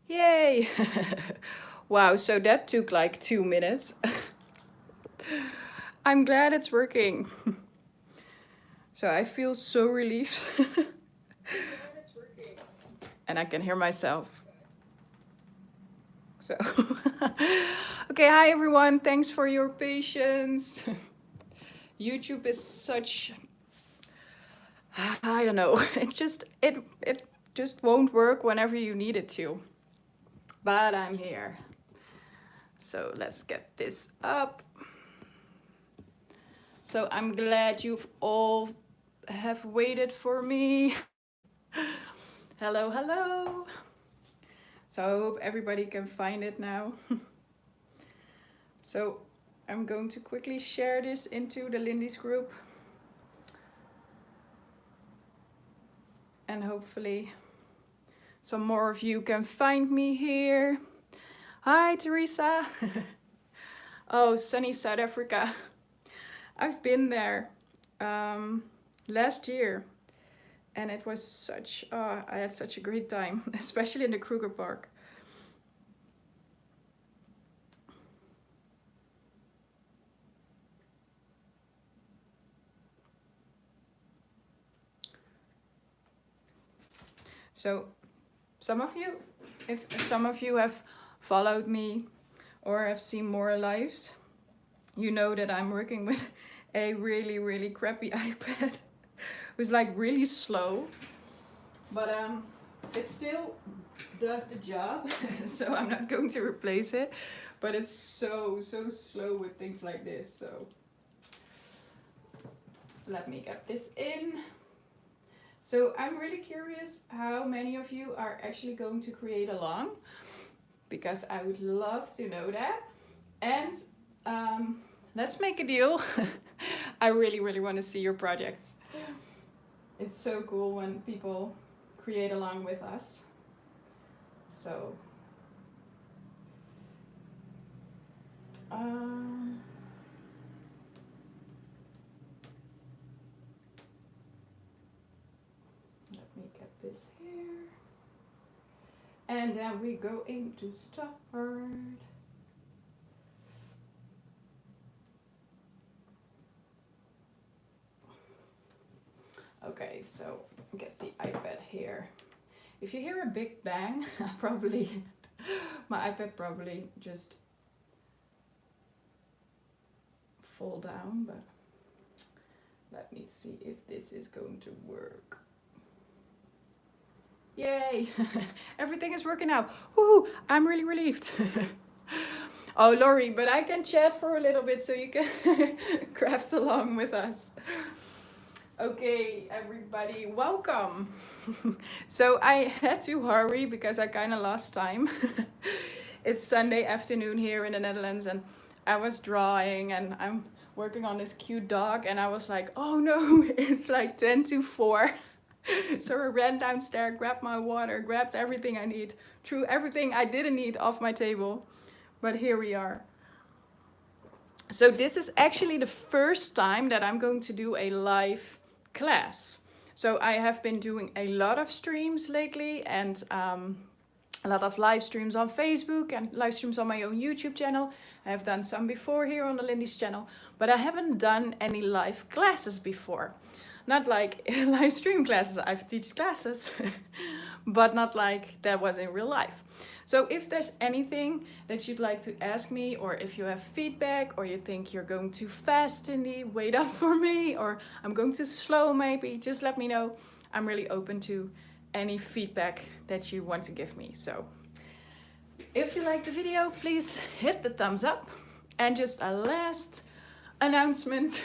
Yay! Wow, so that took like 2 minutes. I'm glad it's working. So I feel so relieved. And I can hear myself. So, okay, hi everyone. Thanks for your patience. YouTube is such, I don't know. It just won't work whenever you need it to. But I'm here. So let's get this up. So I'm glad you've all have waited for me. Hello, hello. So I hope everybody can find it now. So I'm going to quickly share this into the Lindy's group. And hopefully some more of you can find me here. Hi, Teresa. Oh, sunny South Africa. I've been there last year. And it was such, I had such a great time, especially in the Kruger Park. So some of you, if some of you have followed me or have seen more lives, you know that I'm working with a really, really crappy iPad. It was like really slow, but it still does the job. So I'm not going to replace it, but it's so slow with things like this. So let me get this in. So I'm really curious how many of you are actually going to create along, because I would love to know that. And let's make a deal. I really, really want to see your projects. It's so cool when people create along with us. So let me get this here. And then we go into start. Okay, so get the iPad here. If you hear a big bang, probably my iPad probably just fall down, but let me see if this is going to work. Yay! Everything is working now. Woohoo! I'm really relieved. Oh, Lori, but I can chat for a little bit so you can craft along with us. Okay, everybody, welcome. So I had to hurry because I kind of lost time. It's Sunday afternoon here in the Netherlands, and I was drawing and I'm working on this cute dog, and I was like, oh no, it's like 10 to 4. So I ran downstairs, grabbed my water, grabbed everything I need, threw everything I didn't need off my table. But here we are. So this is actually the first time that I'm going to do a live class. So I have been doing a lot of streams lately, and a lot of live streams on Facebook and live streams on my own YouTube channel. I have done some before here on the Lindy's channel, but I haven't done any live classes before. Not like live stream classes, I've teach classes, but not like that was in real life. So if there's anything that you'd like to ask me, or if you have feedback, or you think you're going too fast, Cindy, wait up for me, or I'm going too slow maybe, just let me know. I'm really open to any feedback that you want to give me. So if you like the video, please hit the thumbs up. And just a last announcement.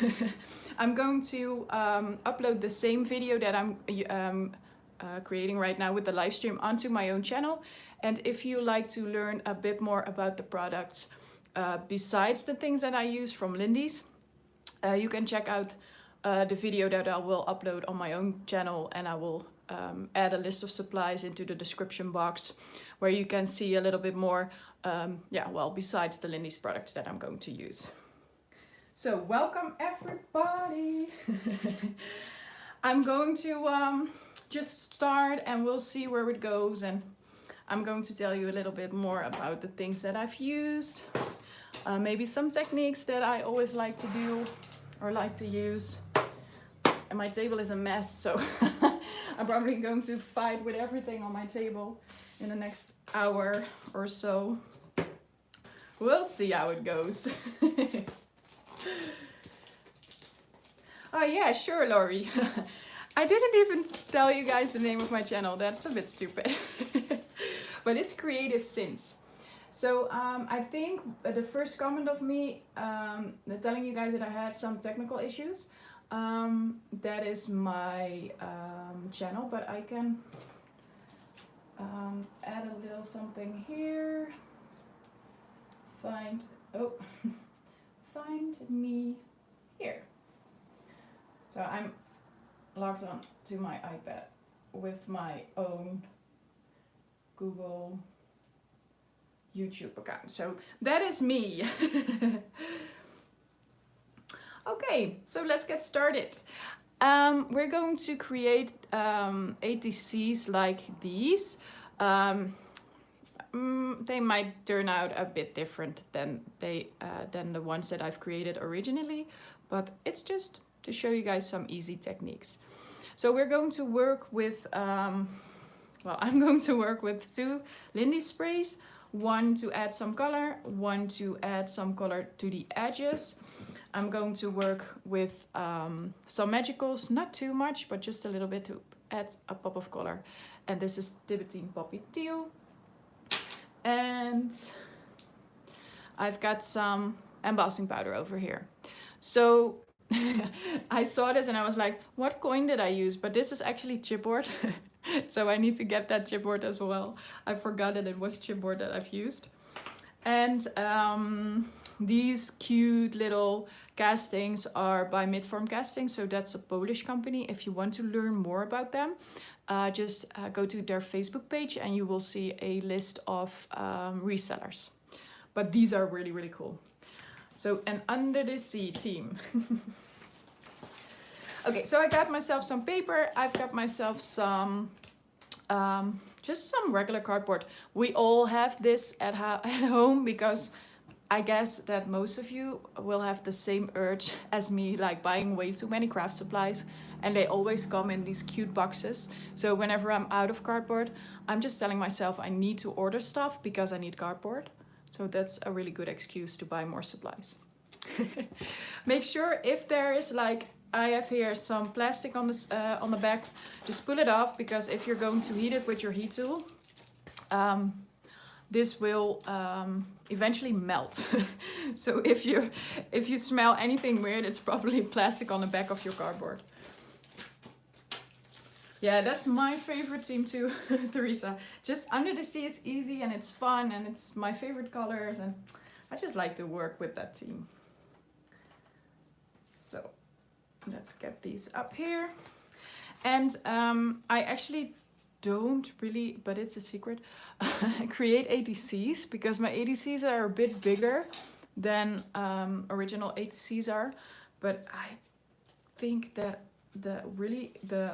I'm going to upload the same video that I'm creating right now with the live stream onto my own channel. And if you like to learn a bit more about the products besides the things that I use from Lindy's, you can check out the video that I will upload on my own channel, and I will add a list of supplies into the description box where you can see a little bit more, besides the Lindy's products that I'm going to use. So welcome everybody. I'm going to just start and we'll see where it goes, and I'm going to tell you a little bit more about the things that I've used, maybe some techniques that I always like to do or like to use. And my table is a mess, so I'm probably going to fight with everything on my table in the next hour or so. We'll see how it goes. Oh yeah, sure, Laurie. I didn't even tell you guys the name of my channel. That's a bit stupid. But it's Creative Since. So I think the first comment of me telling you guys that I had some technical issues, that is my channel, but I can add a little something here. Find me here. So I'm logged on to my iPad with my own Google YouTube account. So that is me. Okay, so let's get started. We're going to create ATCs like these. They might turn out a bit different than the ones that I've created originally, but it's just to show you guys some easy techniques. So we're going to work with, I'm going to work with 2 Lindy sprays, one to add some color, one to add some color to the edges. I'm going to work with some magicals, not too much, but just a little bit to add a pop of color. And this is Tibetan Poppy Teal. And I've got some embossing powder over here. So I saw this and I was like, what coin did I use? But this is actually chipboard. So I need to get that chipboard as well. I forgot that it was chipboard that I've used. And these cute little castings are by Midform Casting. So that's a Polish company. If you want to learn more about them, just go to their Facebook page and you will see a list of resellers. But these are really, really cool. So an Under the Sea team. Okay, so I got myself some paper. I've got myself some, just some regular cardboard. We all have this at home because I guess that most of you will have the same urge as me, like buying way too many craft supplies. And they always come in these cute boxes. So whenever I'm out of cardboard, I'm just telling myself I need to order stuff because I need cardboard. So that's a really good excuse to buy more supplies. Make sure if there is like, I have here some plastic on the back, just pull it off, because if you're going to heat it with your heat tool, this will eventually melt. So if you smell anything weird, it's probably plastic on the back of your cardboard. Yeah, that's my favorite team too, Teresa. Just Under the Sea is easy and it's fun and it's my favorite colors, and I just like to work with that team. So let's get these up here. And I actually don't really, but it's a secret, create ATCs because my ATCs are a bit bigger than original ATCs are. But I think that the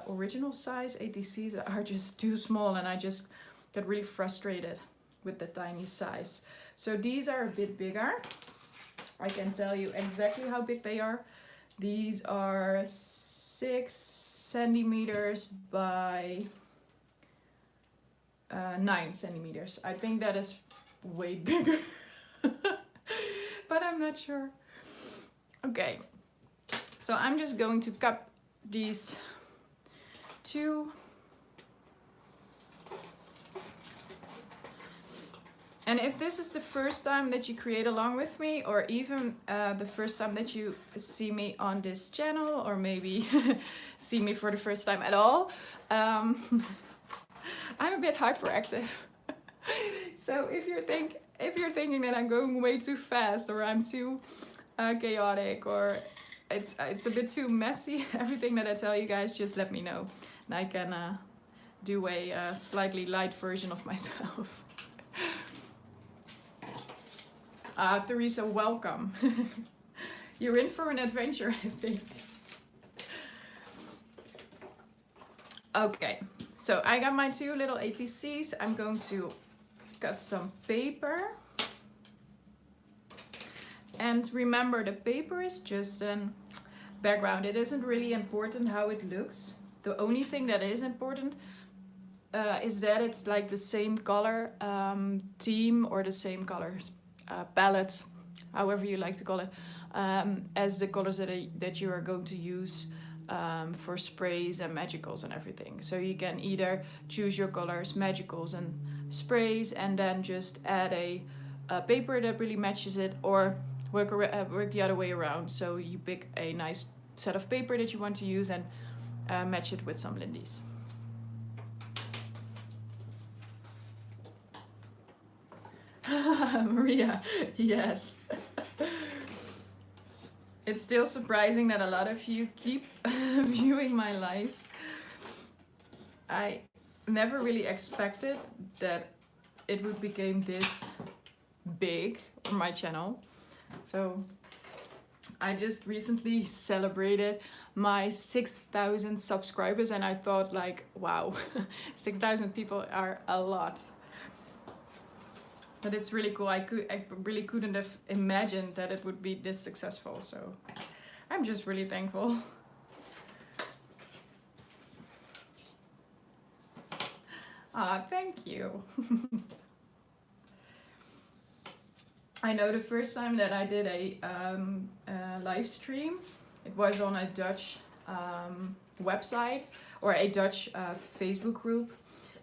original size ATCs are just too small, and I just get really frustrated with the tiny size. So these are a bit bigger. I can tell you exactly how big they are. These are 6 centimeters by 9 centimeters. I think that is way bigger, but I'm not sure. Okay, so I'm just going to cut these 2. And if this is the first time that you create along with me, or even the first time that you see me on this channel, or maybe see me for the first time at all, I'm a bit hyperactive. So if you're thinking that I'm going way too fast, or I'm too chaotic, or it's a bit too messy, everything that I tell you guys, just let me know, and I can do a slightly light version of myself. Teresa, welcome. You're in for an adventure, I think. Okay, so I got my 2 little ATCs. I'm going to got some paper. And remember, the paper is just a background. It isn't really important how it looks. The only thing that is important is that it's like the same color theme or the same color palette, however you like to call it, as the colors that you are going to use for sprays and magicals and everything. So you can either choose your colors, magicals and sprays, and then just add a paper that really matches it, or work the other way around. So you pick a nice set of paper that you want to use and match it with some Lindy's. Maria, yes. It's still surprising that a lot of you keep viewing my lives. I never really expected that it would become this big on my channel. So I just recently celebrated my 6,000 subscribers, and I thought like, wow, 6,000 people are a lot. But it's really cool. I really couldn't have imagined that it would be this successful. So I'm just really thankful. Ah, thank you. I know the first time that I did a live stream, it was on a Dutch website or a Dutch Facebook group,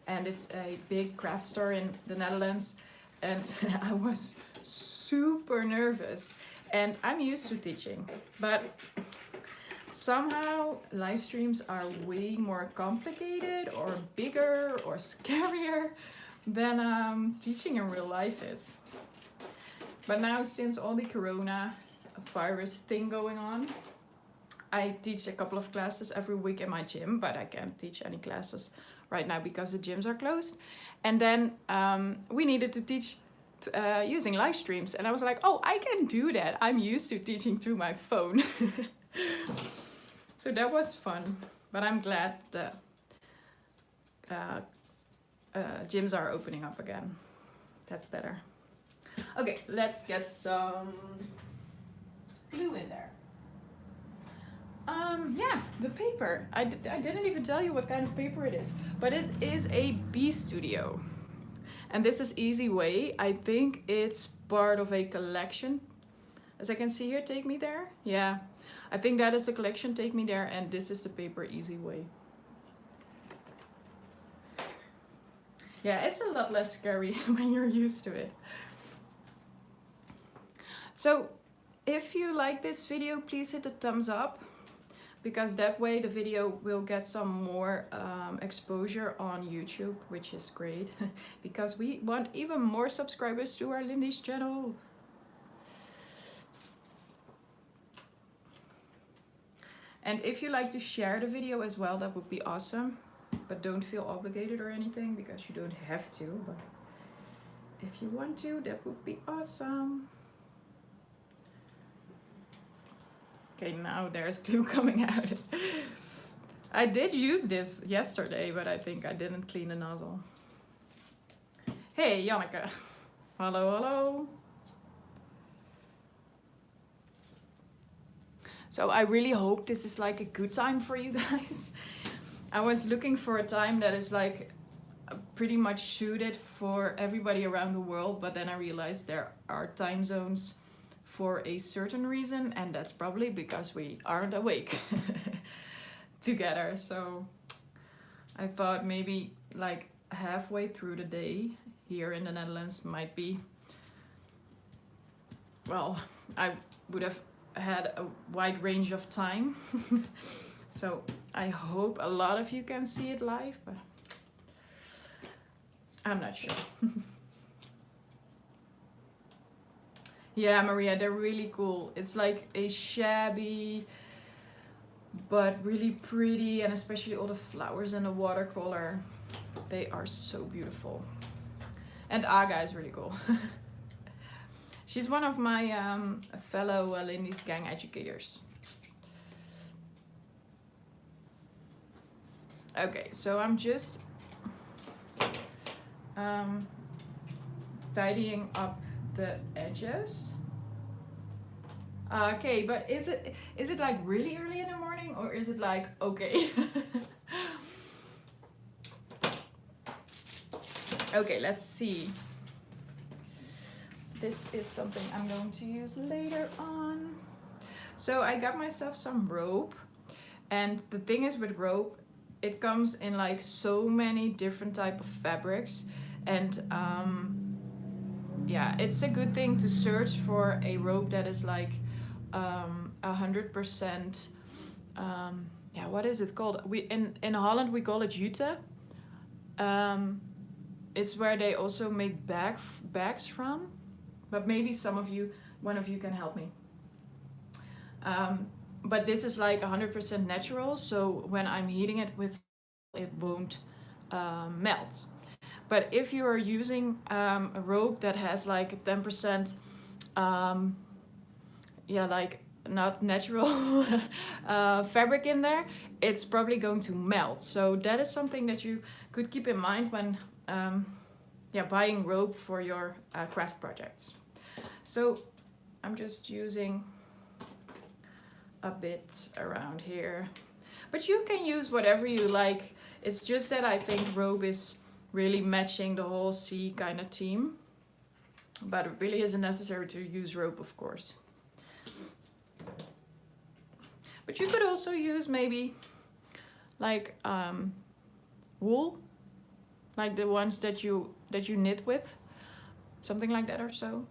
and it's a big craft store in the Netherlands. And I was super nervous, and I'm used to teaching, but somehow live streams are way more complicated or bigger or scarier than teaching in real life is. But now, since all the coronavirus thing going on, I teach a couple of classes every week in my gym, but I can't teach any classes right now because the gyms are closed. And then we needed to teach using live streams, and I was like, oh, I can do that. I'm used to teaching through my phone. So that was fun, but I'm glad that gyms are opening up again. That's better. Okay, let's get some glue in there. Yeah, the paper. I didn't even tell you what kind of paper it is, but it is a B Studio. And this is Easy Way. I think it's part of a collection. As I can see here, Take Me There. Yeah, I think that is the collection, Take Me There, and this is the paper Easy Way. Yeah, it's a lot less scary when you're used to it. So if you like this video, please hit the thumbs up, because that way the video will get some more exposure on YouTube, which is great because we want even more subscribers to our Lindy's channel. And if you like to share the video as well, that would be awesome, but don't feel obligated or anything because you don't have to, but if you want to, that would be awesome. Okay, now there's glue coming out. I did use this yesterday, but I think I didn't clean the nozzle. Hey, Janneke. Hello, hello. So I really hope this is like a good time for you guys. I was looking for a time that is like pretty much suited for everybody around the world, but then I realized there are time zones for a certain reason, and that's probably because we aren't awake together. So I thought maybe like halfway through the day here in the Netherlands might be, well, I would have had a wide range of time. So I hope a lot of you can see it live, but I'm not sure. Yeah, Maria, they're really cool. It's like a shabby, but really pretty, and especially all the flowers and the watercolor. They are so beautiful. And Aga is really cool. She's one of my fellow Lindy's gang educators. Okay, so I'm just tidying up the edges. Okay, but is it like really early in the morning, or is it like okay? Okay, let's see. This is something I'm going to use later on. So I got myself some rope, and the thing is with rope, it comes in like so many different type of fabrics, and yeah, it's a good thing to search for a rope that is like 100%. Yeah, what is it called? We in Holland we call it jute. It's where they also make bags from, but maybe one of you can help me. But this is like 100% natural, so when I'm heating it with, it won't melt. But if you are using a rope that has like a 10%, yeah, like not natural fabric in there, it's probably going to melt. So that is something that you could keep in mind when yeah, buying rope for your craft projects. So I'm just using a bit around here, but you can use whatever you like. It's just that I think rope is really matching the whole sea kind of theme, but it really isn't necessary to use rope, of course. But you could also use maybe like wool, like the ones that you knit with, something like that or so.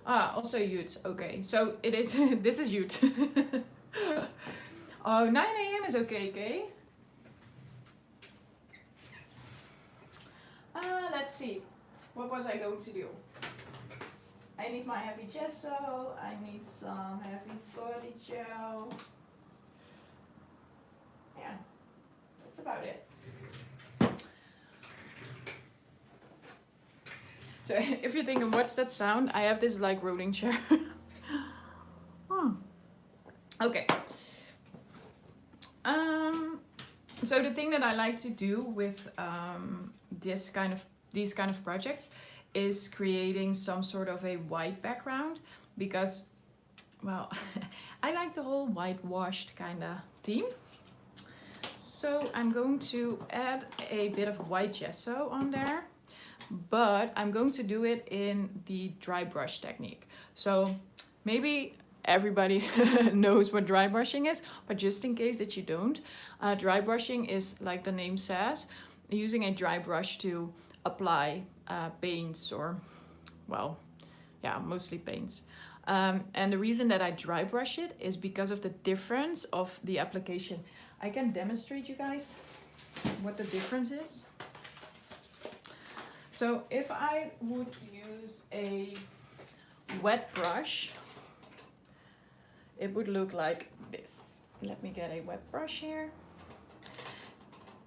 Also jute. Okay, so it is. This is jute. Oh, 9 a.m. is okay, Kay. Let's see. What was I going to do? I need my heavy gesso. I need some heavy body gel. Yeah, that's about it. So if you're thinking, what's that sound? I have this like rolling chair. Okay. So the thing that I like to do with these kind of projects is creating some sort of a white background, because, well, I like the whole whitewashed kind of theme. So I'm going to add a bit of white gesso on there, but I'm going to do it in the dry brush technique. So maybe everybody knows what dry brushing is, but just in case that you don't, dry brushing is, like the name says, using a dry brush to apply paints, or, well, yeah, mostly paints. And the reason that I dry brush it is because of the difference of the application. I can demonstrate you guys what the difference is. So if I would use a wet brush, it would look like this. Let me get a wet brush here.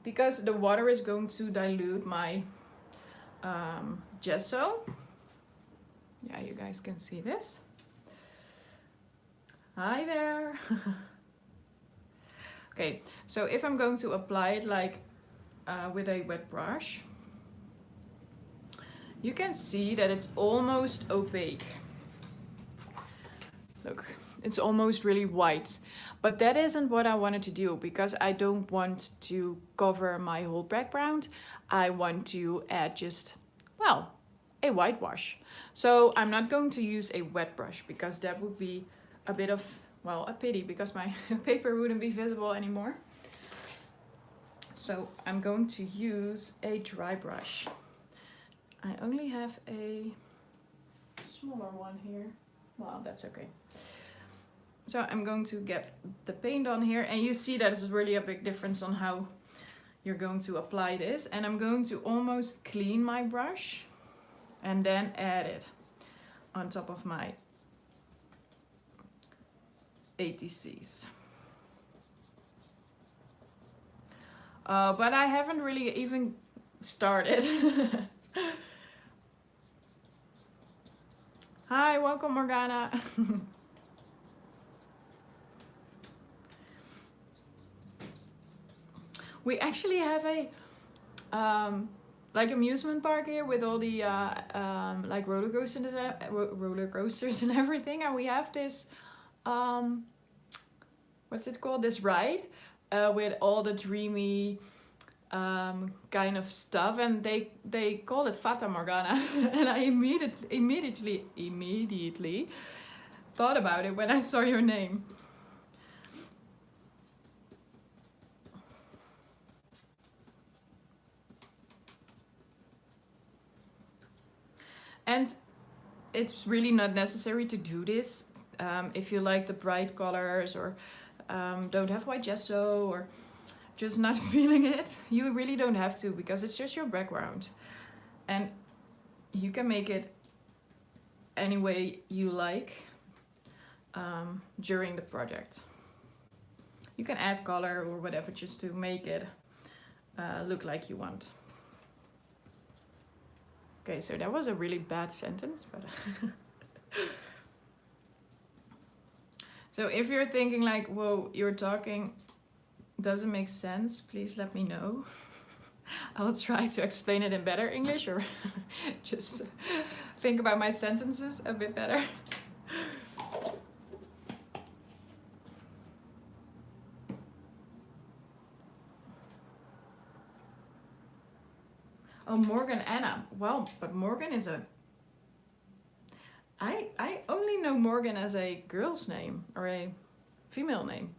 Because the water is going to dilute my gesso. Yeah, you guys can see this. Hi there. Okay, so if I'm going to apply it like with a wet brush, you can see that it's almost opaque. Look, it's almost really white. But that isn't what I wanted to do, because I don't want to cover my whole background. I want to add just, well, a whitewash. So I'm not going to use a wet brush, because that would be a bit of, well, a pity, because my paper wouldn't be visible anymore. So I'm going to use a dry brush. I only have a smaller one here. Well, that's okay. So I'm going to get the paint on here, and you see that it's really a big difference on how you're going to apply this. And I'm going to almost clean my brush and then add it on top of my ATCs. But I haven't really even started. Hi, welcome Morgana. We actually have like amusement park here with all the like roller coasters and everything, and we have this what's it called, this ride with all the dreamy kind of stuff, and they call it Fata Morgana. And I immediately thought about it when I saw your name. And it's really not necessary to do this if you like the bright colors, or don't have white gesso, or just not feeling it. You really don't have to, because it's just your background. And you can make it any way you like during the project. You can add color or whatever just to make it look like you want. Okay, so that was a really bad sentence, but so if you're thinking like, whoa, you're talking doesn't make sense, please let me know. I'll try to explain it in better English, or just think about my sentences a bit better. Oh, Morgan Anna. Well, but Morgan is a... I only know Morgan as a girl's name or a female name.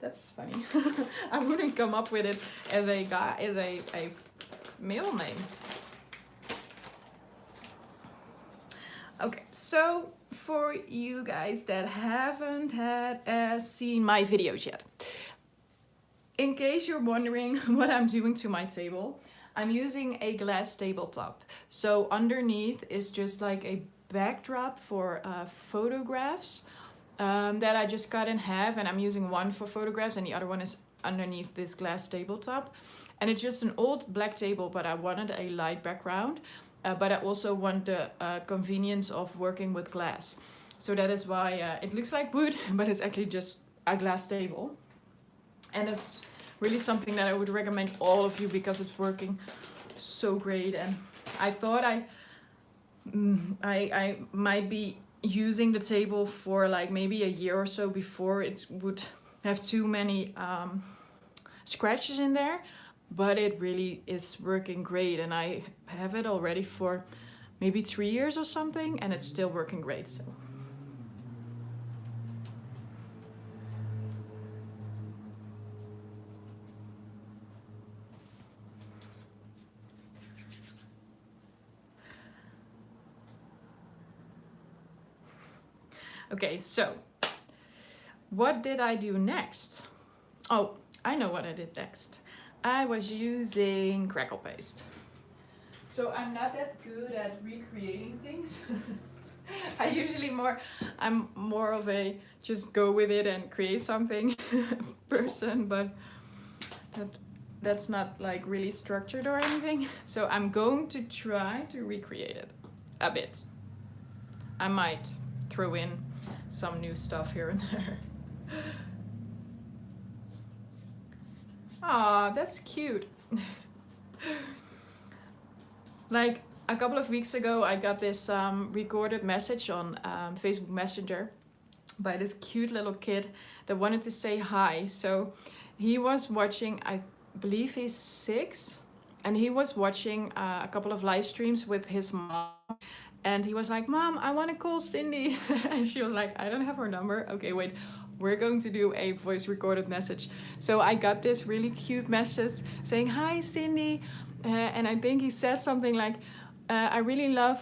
That's funny. I wouldn't come up with it as a guy, as a male name. Okay, so for you guys that haven't seen my videos yet, in case you're wondering what I'm doing to my table, I'm using a glass tabletop. So underneath is just like a backdrop for photographs that I just cut in half, and I'm using one for photographs and the other one is underneath this glass tabletop. And it's just an old black table, but I wanted a light background, but I also want the convenience of working with glass. So that is why it looks like wood, but it's actually just a glass table. And it's really something that I would recommend all of you because it's working so great. And I thought I might be using the table for like maybe a year or so before it would have too many scratches in there, but it really is working great. And I have it already for maybe 3 years or something, and it's still working great. So. Okay, so what did I do next? Oh, I know what I did next. I was using crackle paste. So I'm not that good at recreating things. I'm more of a just go with it and create something person, but that's not like really structured or anything. So I'm going to try to recreate it a bit. I might throw in some new stuff here and there. Aw, that's cute. Like a couple of weeks ago, I got this recorded message on Facebook Messenger by this cute little kid that wanted to say hi. So he was watching, I believe he's 6, and he was watching a couple of live streams with his mom. And he was like, Mom, I want to call Cindy. And she was like, I don't have her number. Okay, wait, we're going to do a voice recorded message. So I got this really cute message saying, hi, Cindy. And I think he said something like, I really love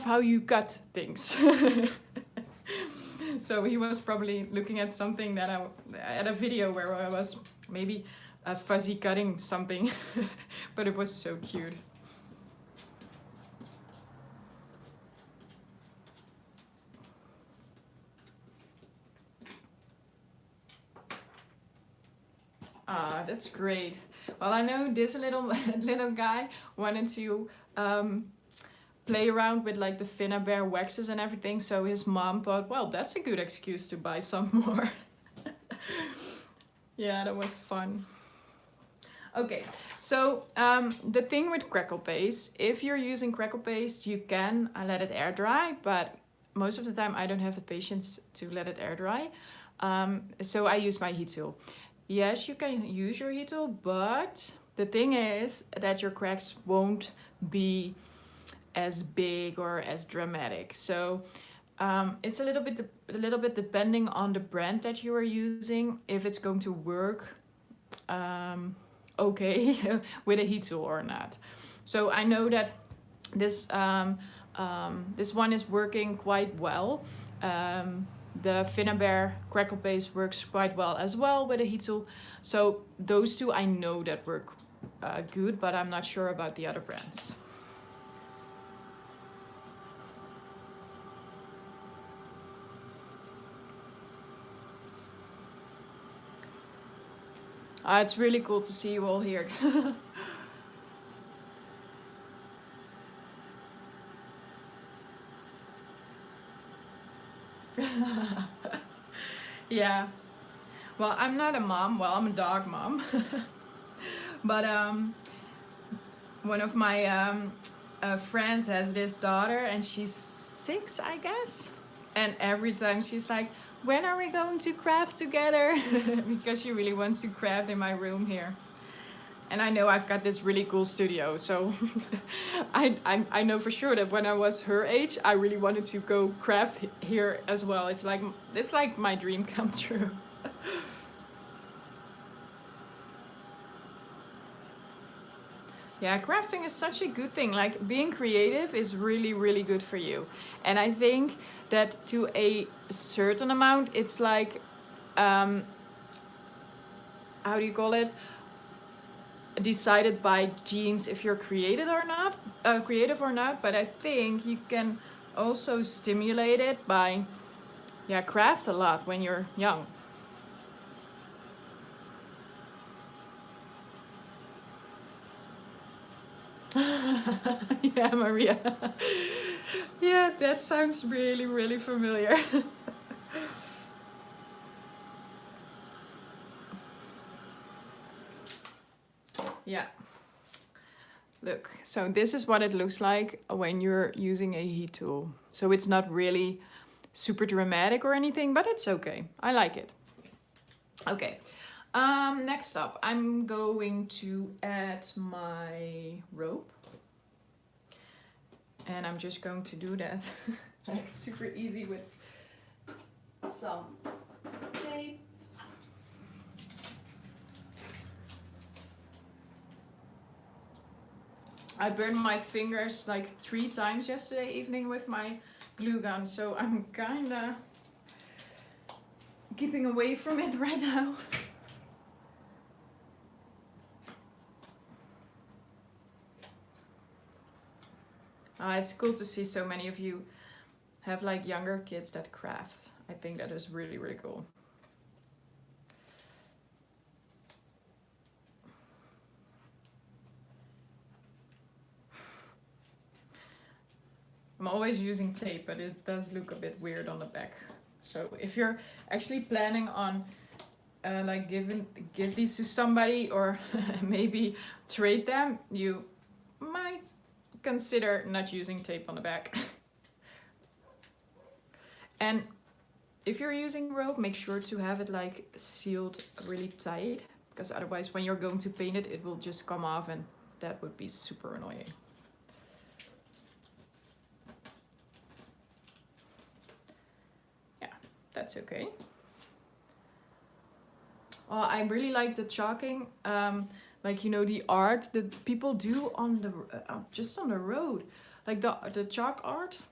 how you cut things. So he was probably looking at something that at a video where I was maybe fuzzy cutting something, but it was so cute. Ah, that's great. Well, I know this little guy wanted to play around with like the Finnabair waxes and everything, so his mom thought, well, that's a good excuse to buy some more. Yeah, that was fun. Okay, so the thing with crackle paste, if you're using crackle paste, you can let it air dry, but most of the time I don't have the patience to let it air dry. So I use my heat tool. Yes, you can use your heat tool, but the thing is that your cracks won't be as big or as dramatic. So it's a little bit depending on the brand that you are using, if it's going to work okay with a heat tool or not. So I know that this this one is working quite well. The Finnabair crackle paste works quite well as well with a heat tool. So those two I know that work good, but I'm not sure about the other brands. It's really cool to see you all here. Yeah. Well, I'm not a mom. Well, I'm a dog mom. But one of my friends has this daughter, and she's 6, I guess. And every time she's like, "When are we going to craft together?" Because she really wants to craft in my room here. And I know I've got this really cool studio, so I know for sure that when I was her age, I really wanted to go craft here as well. It's like my dream come true. Yeah, crafting is such a good thing. Like, being creative is really, really good for you. And I think that to a certain amount, it's like, how do you call it? Decided by genes if you're creative or not. But I think you can also stimulate it by, yeah, craft a lot when you're young. Yeah, Maria. Yeah, that sounds really, really familiar. Yeah. Look, so this is what it looks like when you're using a heat tool. So it's not really super dramatic or anything, but it's okay. I like it. Okay. Next up, I'm going to add my rope. And I'm just going to do that like super easy with some tape. I burned my fingers like 3 times yesterday evening with my glue gun, so I'm kinda keeping away from it right now. It's cool to see so many of you have like younger kids that craft. I think that is really, really cool. I'm always using tape, but it does look a bit weird on the back. So if you're actually planning on like give these to somebody or maybe trade them, you might consider not using tape on the back. And if you're using rope, make sure to have it like sealed really tight, because otherwise when you're going to paint it, it will just come off, and that would be super annoying. Yeah, that's okay. Oh, I really like the chalking, like, you know, the art that people do on the just on the road, like the chalk art.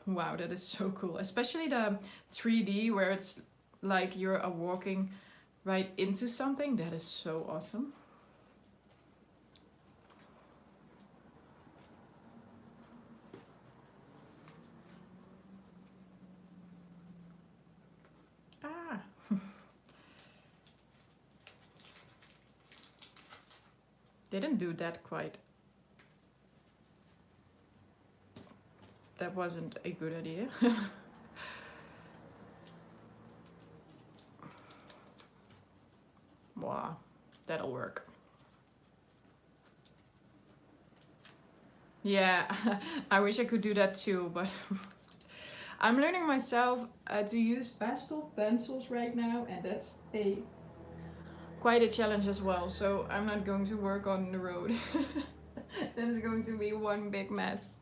Wow, that is so cool. Especially the 3D where it's like you're walking right into something. That is so awesome. Ah. Didn't do that quite. That wasn't a good idea. Wow, that'll work. Yeah, I wish I could do that too, but I'm learning myself to use pastel pencils right now, and that's a quite a challenge as well. So I'm not going to work on the road. Then it's going to be one big mess.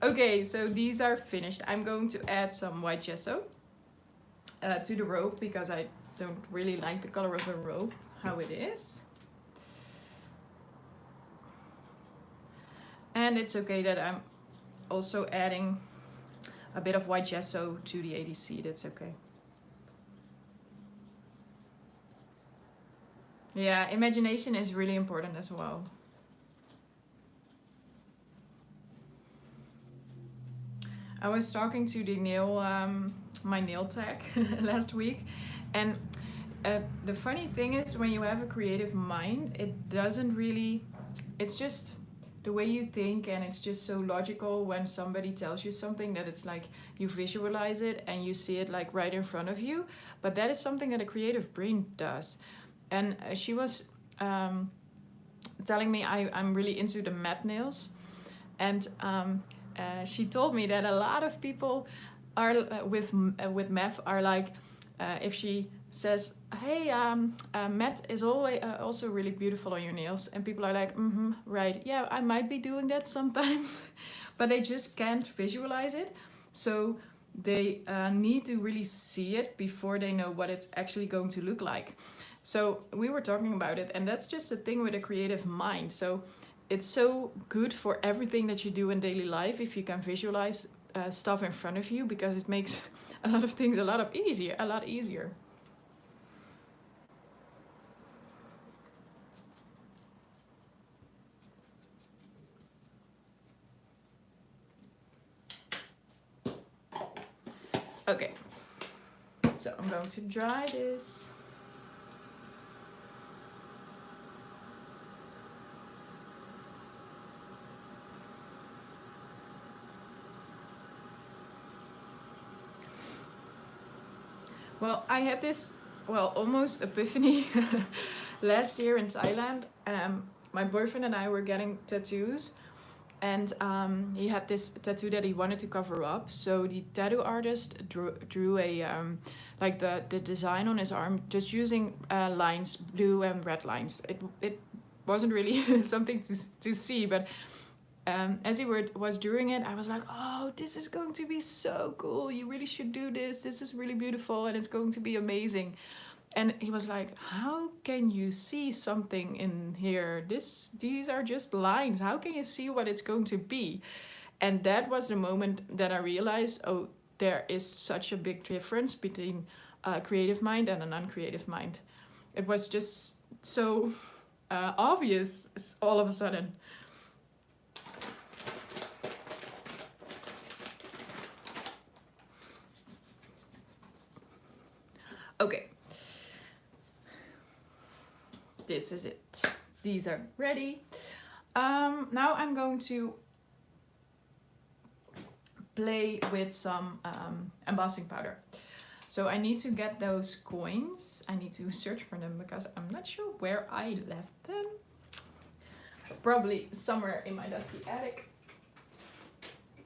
Okay, so these are finished. I'm going to add some white gesso to the rope because I don't really like the color of the rope, how it is. And it's okay that I'm also adding a bit of white gesso to the ATC, that's okay. Yeah, imagination is really important as well. I was talking to the my nail tech last week, and the funny thing is when you have a creative mind, it doesn't really, it's just the way you think, and it's just so logical when somebody tells you something that it's like you visualize it and you see it like right in front of you. But that is something that a creative brain does. And she was telling me I'm really into the matte nails, and she told me that a lot of people are with math are like, if she says, hey, matte is always also really beautiful on your nails, and people are like, right, yeah, I might be doing that sometimes, but they just can't visualize it. So they need to really see it before they know what it's actually going to look like. So we were talking about it, and that's just the thing with a creative mind. So it's so good for everything that you do in daily life if you can visualize stuff in front of you, because it makes a lot of things a lot easier. Okay, so I'm going to dry this. Well, I had this, almost epiphany last year in Thailand. My boyfriend and I were getting tattoos, and he had this tattoo that he wanted to cover up. So the tattoo artist drew a like the design on his arm just using lines, blue and red lines. It wasn't really something to see, but as he was doing it, I was like, oh, this is going to be so cool. You really should do this. This is really beautiful and it's going to be amazing. And he was like, how can you see something in here? These are just lines. How can you see what it's going to be? And that was the moment that I realized, oh, there is such a big difference between a creative mind and an uncreative mind. It was just so obvious all of a sudden. Okay. This is it. These are ready. Now I'm going to play with some embossing powder. So I need to get those coins. I need to search for them because I'm not sure where I left them. Probably somewhere in my dusty attic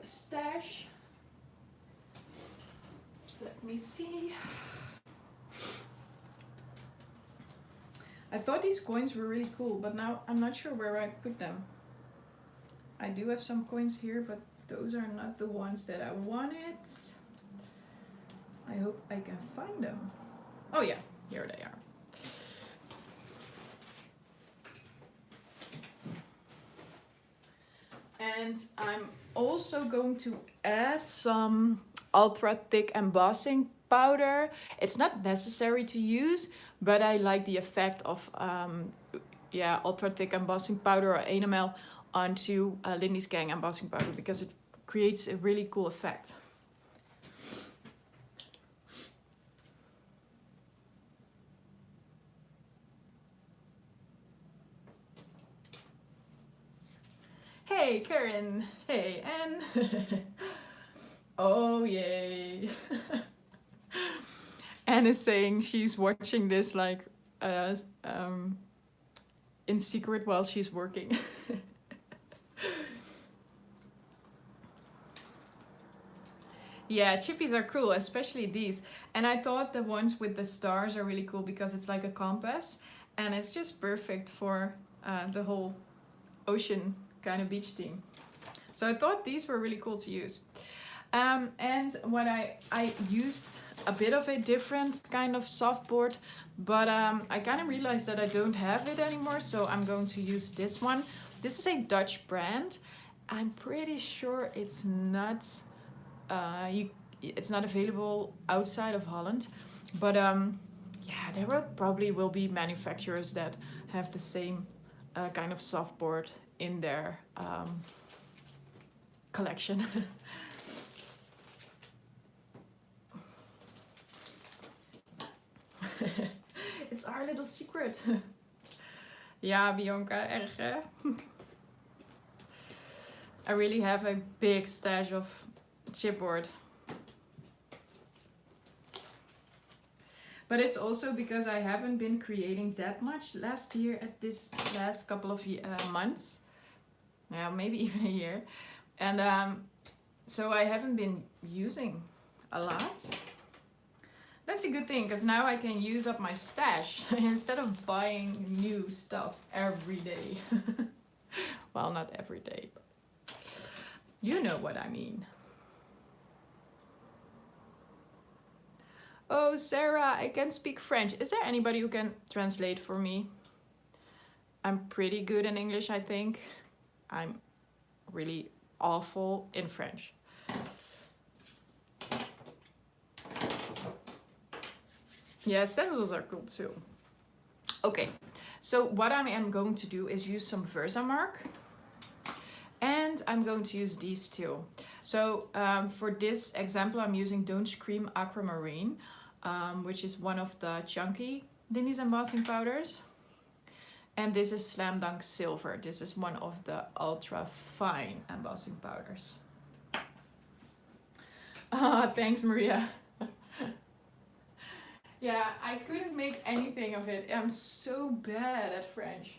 stash. Let me see. I thought these coins were really cool, but now I'm not sure where I put them. I do have some coins here, but those are not the ones that I wanted. I hope I can find them. Oh yeah, here they are. And I'm also going to add some ultra thick embossing powder. It's not necessary to use, but I like the effect of ultra thick embossing powder or enamel onto Lindy's Gang embossing powder because it creates a really cool effect. Hey Karen, hey Anne. Oh yay. Anne is saying she's watching this like in secret while she's working. Yeah, chippies are cool, especially these. And I thought the ones with the stars are really cool because it's like a compass and it's just perfect for the whole ocean kind of beach theme. So I thought these were really cool to use. And when I used a bit of a different kind of softboard, but I kind of realized that I don't have it anymore, so I'm going to use this one. This is a Dutch brand. I'm pretty sure it's not it's not available outside of Holland, but yeah, there probably will be manufacturers that have the same kind of softboard in their collection. It's our little secret. Ja, Bianca, erg hè? I really have a big stash of chipboard. But it's also because I haven't been creating that much last year at this last couple of months. Yeah, maybe even a year. And so I haven't been using a lot. That's a good thing, because now I can use up my stash instead of buying new stuff every day. Well, not every day, but you know what I mean. Oh, Sarah, I can speak French. Is there anybody who can translate for me? I'm pretty good in English, I think. I'm really awful in French. Yeah, stencils are cool too. Okay, so what I am going to do is use some Versamark. And I'm going to use these two. So for this example, I'm using Don't Scream Aquamarine, which is one of the chunky Lindy's embossing powders. And this is Slam Dunk Silver. This is one of the ultra fine embossing powders. Ah, thanks, Maria. Yeah, I couldn't make anything of it. I'm so bad at French.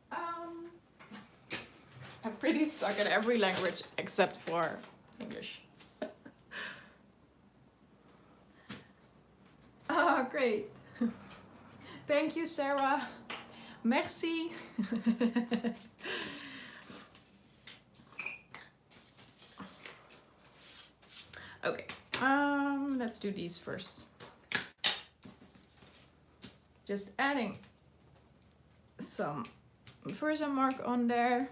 I pretty suck at every language except for English. Ah, great. Thank you, Sarah. Merci. Okay, let's do these first. Just adding some Versamark on there.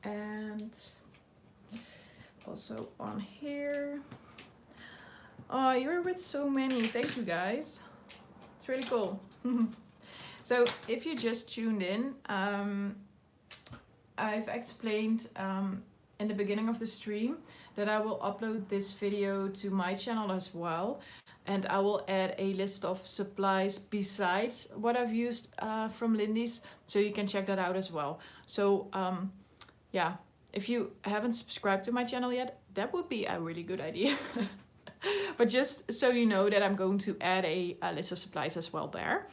And also on here. Oh, you're with so many. Thank you, guys. It's really cool. So if you just tuned in, I've explained in the beginning of the stream that I will upload this video to my channel as well. And I will add a list of supplies besides what I've used from Lindy's, so you can check that out as well. So yeah, if you haven't subscribed to my channel yet, that would be a really good idea. But just so you know that I'm going to add a list of supplies as well there.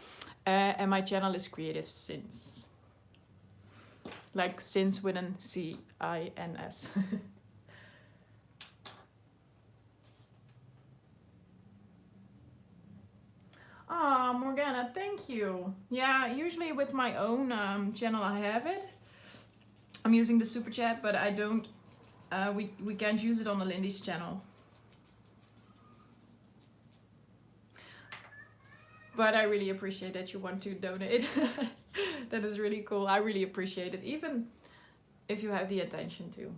And my channel is Creative Sins. Like Sins with an C-I-N-S. Ah, Morgana, thank you. Yeah, usually with my own channel I have it. I'm using the super chat, but I don't, we can't use it on the Lindy's channel. But I really appreciate that you want to donate. That is really cool. I really appreciate it, even if you have the intention to.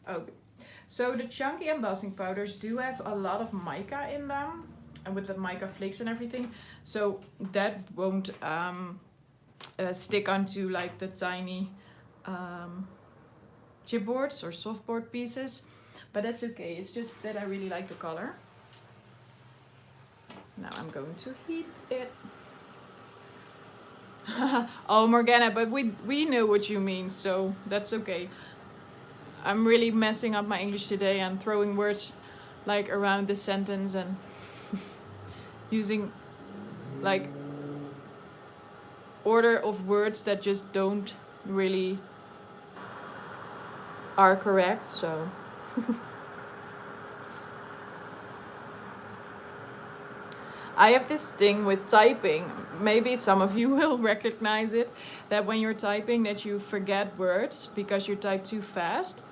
Okay, so the chunky embossing powders do have a lot of mica in them, and with the mica flakes and everything, so that won't stick onto like the tiny chipboards or softboard pieces, but that's okay. It's just that I really like the color. Now I'm going to heat it. Oh, Morgana, but we know what you mean, so that's okay. I'm really messing up my English today and throwing words like around the sentence and using like order of words that just don't really are correct, so I have this thing with typing, maybe some of you will recognize it, that when you're typing that you forget words because you type too fast.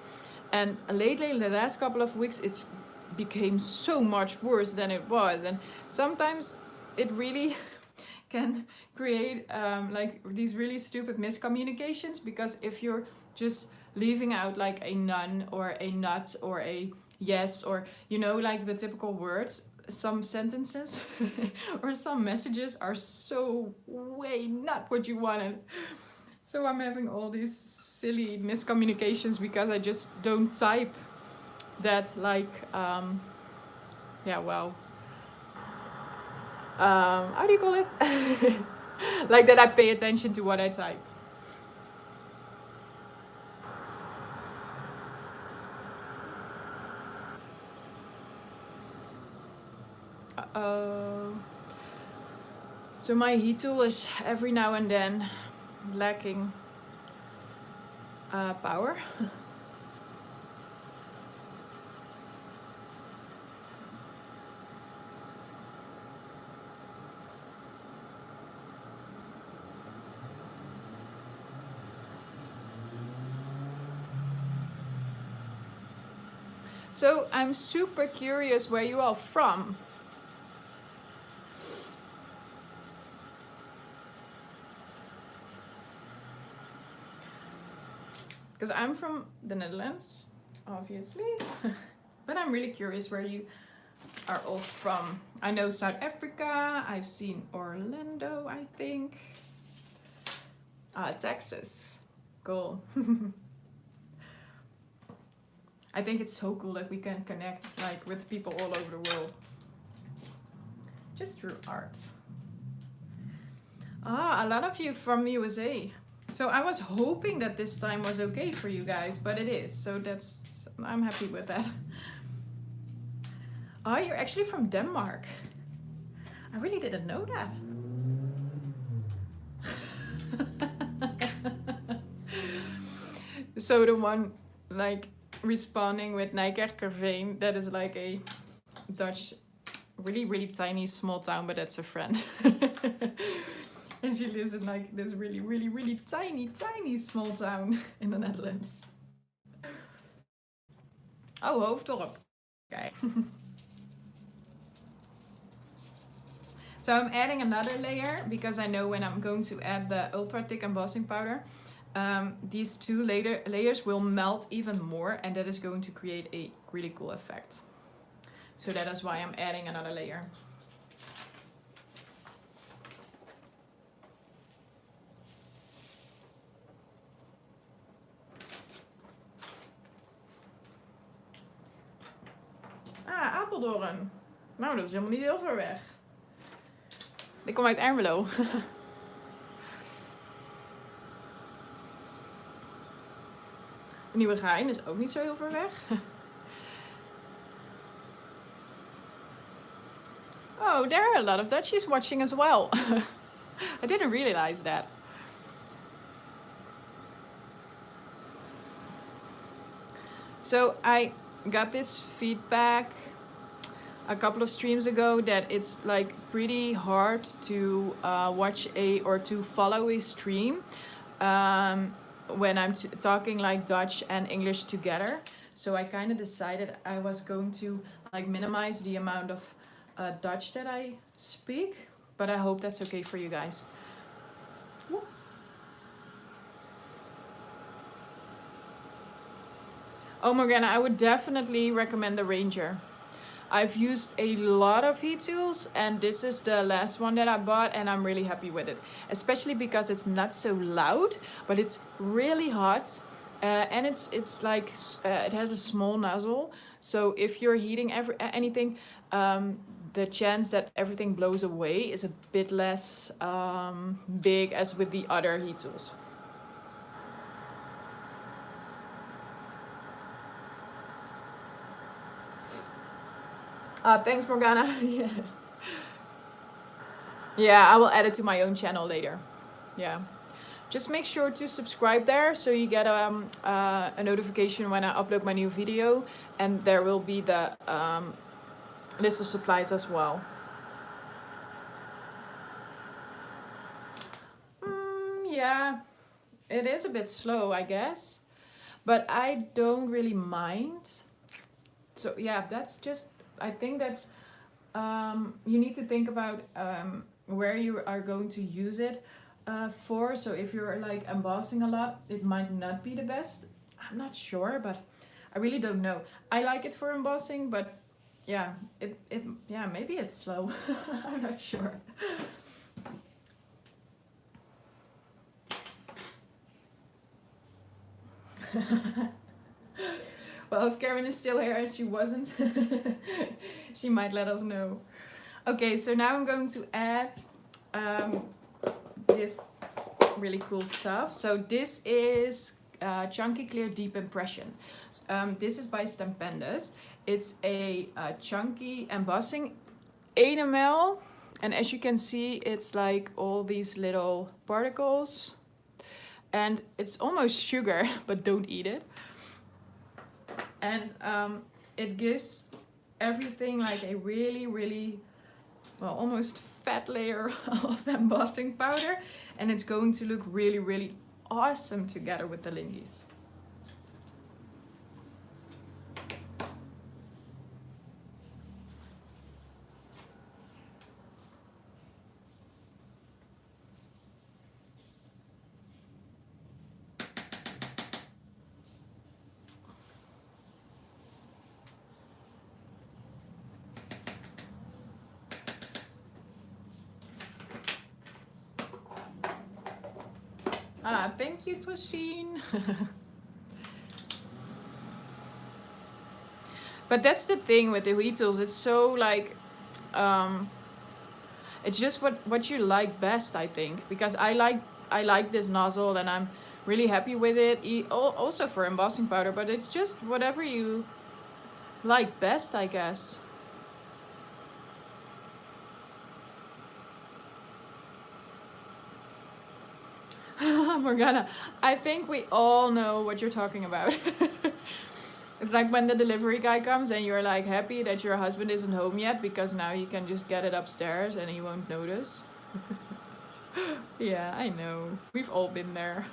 And lately, in the last couple of weeks, it's became so much worse than it was. And sometimes it really can create like these really stupid miscommunications, because if you're just leaving out like a none or a not or a yes, or you know, like the typical words, some sentences or some messages are so way not what you wanted. So I'm having all these silly miscommunications because I just don't type that like yeah, well, how do you call it? Like that I pay attention to what I type. So my heat tool is every now and then lacking power. So I'm super curious where you are from. Because I'm from the Netherlands, obviously. But I'm really curious where you are all from. I know South Africa, I've seen Orlando, I think. Texas. Cool. I think it's so cool that we can connect like with people all over the world. Just through art. A lot of you from USA. So I was hoping that this time was okay for you guys, but it is. So that's, I'm happy with that. Oh, you're actually from Denmark. I really didn't know that. So the one like responding with Nijkerkerveen, that is like a Dutch, really, really tiny small town, but that's a friend. And she lives in like this really, really, really tiny, tiny small town in the Netherlands. Oh, Hoofddorp. Okay. So I'm adding another layer because I know when I'm going to add the ultra thick embossing powder, these two layers will melt even more, and that is going to create a really cool effect. So that is why I'm adding another layer. Apeldoorn. Nou, dat is helemaal niet heel ver weg. Ik kom uit Ermelo. Nieuwegein is ook niet zo heel ver weg. Oh, there are a lot of Dutchies watching as well. I didn't realize that. So I got this feedback a couple of streams ago that it's like pretty hard to watch or to follow a stream when I'm talking like Dutch and English together. So I kind of decided I was going to like minimize the amount of Dutch that I speak, but I hope that's okay for you guys. Oh, Morgana, I would definitely recommend the Ranger. I've used a lot of heat tools, and this is the last one that I bought, and I'm really happy with it. Especially because it's not so loud, but it's really hot, and it's like it has a small nozzle. So if you're heating anything, the chance that everything blows away is a bit less big as with the other heat tools. Thanks, Morgana. Yeah. Yeah, I will add it to my own channel later. Yeah. Just make sure to subscribe there so you get a notification when I upload my new video, and there will be the list of supplies as well. Yeah, it is a bit slow, I guess, but I don't really mind. So yeah, that's just, I think that's, you need to think about where you are going to use it for. So if you're like embossing a lot, it might not be the best. I'm not sure, but I really don't know. I like it for embossing, but yeah, yeah, maybe it's slow. I'm not sure. Well, if Karen is still here and she wasn't, she might let us know. Okay, so now I'm going to add this really cool stuff. So this is Chunky Clear Deep Impression. This is by Stampendes. It's a chunky embossing 8 ml. And as you can see, it's like all these little particles. And it's almost sugar, but don't eat it. And it gives everything like a really, really, well, almost fat layer of embossing powder. And it's going to look really, really awesome together with the Lindys. Thank you, Toshine. But that's the thing with the heat tools. It's so like, it's just what you like best, I think. Because I like this nozzle and I'm really happy with it. Also for embossing powder, but it's just whatever you like best, I guess. Morgana, I think we all know what you're talking about. It's like when the delivery guy comes and you're like happy that your husband isn't home yet because now you can just get it upstairs and he won't notice. Yeah, I know. We've all been there.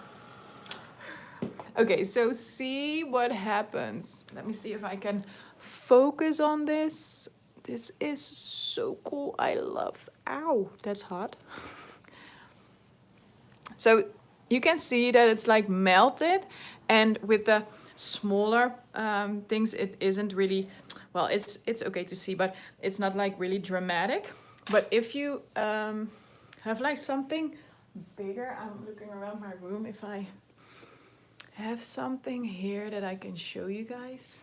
Okay, so see what happens. Let me see if I can focus on this. This is so cool. I love, ow, that's hot. So you can see that it's like melted, and with the smaller things, it isn't really, well, it's okay to see, but it's not like really dramatic. But if you have like something bigger, I'm looking around my room if I have something here that I can show you guys.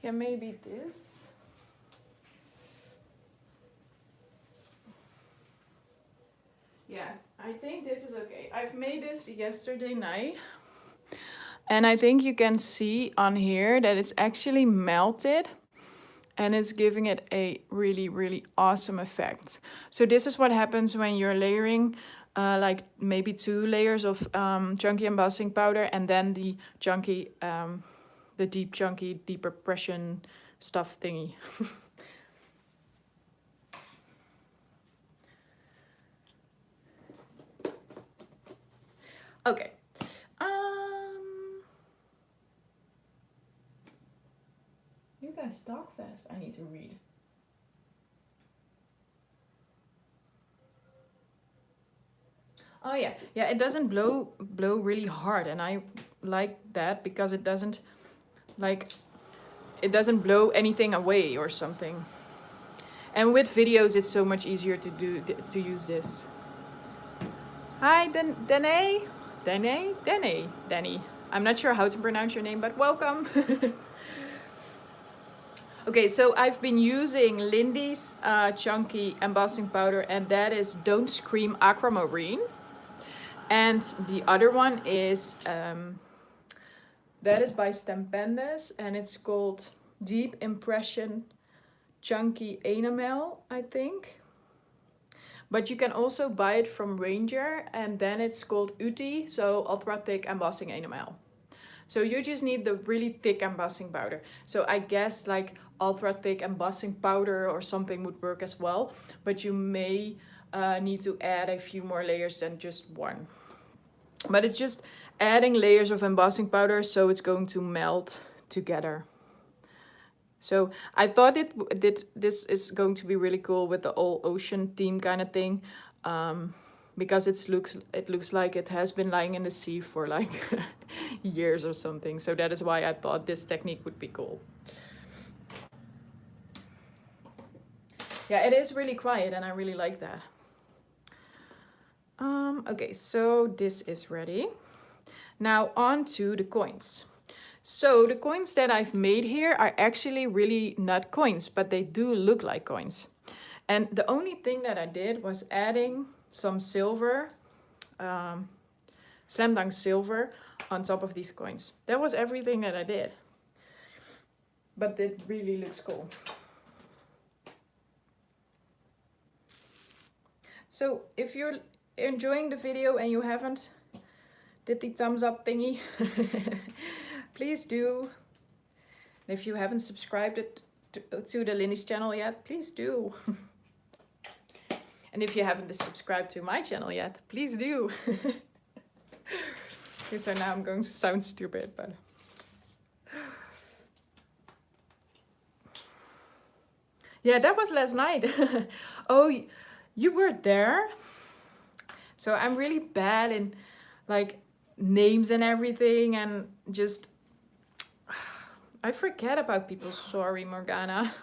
Yeah, maybe this. Yeah, I think this is okay. I've made this yesterday night. And I think you can see on here that it's actually melted and it's giving it a really, really awesome effect. So this is what happens when you're layering like maybe 2 layers of chunky embossing powder and then the chunky, the deep chunky, deep impression stuff thingy. Okay. You guys talk fast. I need to read. Oh yeah, yeah. It doesn't blow really hard, and I like that because it doesn't blow anything away or something. And with videos, it's so much easier to use this. Hi, Danny. I'm not sure how to pronounce your name, but welcome. Okay, so I've been using Lindy's chunky embossing powder, and that is Don't Scream Aquamarine. And the other one is, that is by Stampendes, and it's called Deep Impression chunky enamel, I think. But you can also buy it from Ranger, and then it's called UTI, so ultra thick embossing enamel. So you just need the really thick embossing powder. So I guess like ultra thick embossing powder or something would work as well, but you may need to add a few more layers than just one. But it's just adding layers of embossing powder, so it's going to melt together. So I thought this is going to be really cool with the all ocean theme kind of thing, because it looks like it has been lying in the sea for like years or something. So that is why I thought this technique would be cool. Yeah, it is really quiet and I really like that. Okay, so this is ready. Now on to the coins. So the coins that I've made here are actually really not coins, but they do look like coins. And the only thing that I did was adding some silver, slam dunk silver on top of these coins. That was everything that I did. But it really looks cool. So if you're enjoying the video and you haven't did the thumbs up thingy, please do. If you haven't subscribed to the Lindy's channel yet, please do. And if you haven't subscribed to my channel yet, please do. Okay, so now I'm going to sound stupid, but... Yeah, that was last night. Oh, you were there? So I'm really bad in like names and everything, and just... I forget about people. Sorry, Morgana.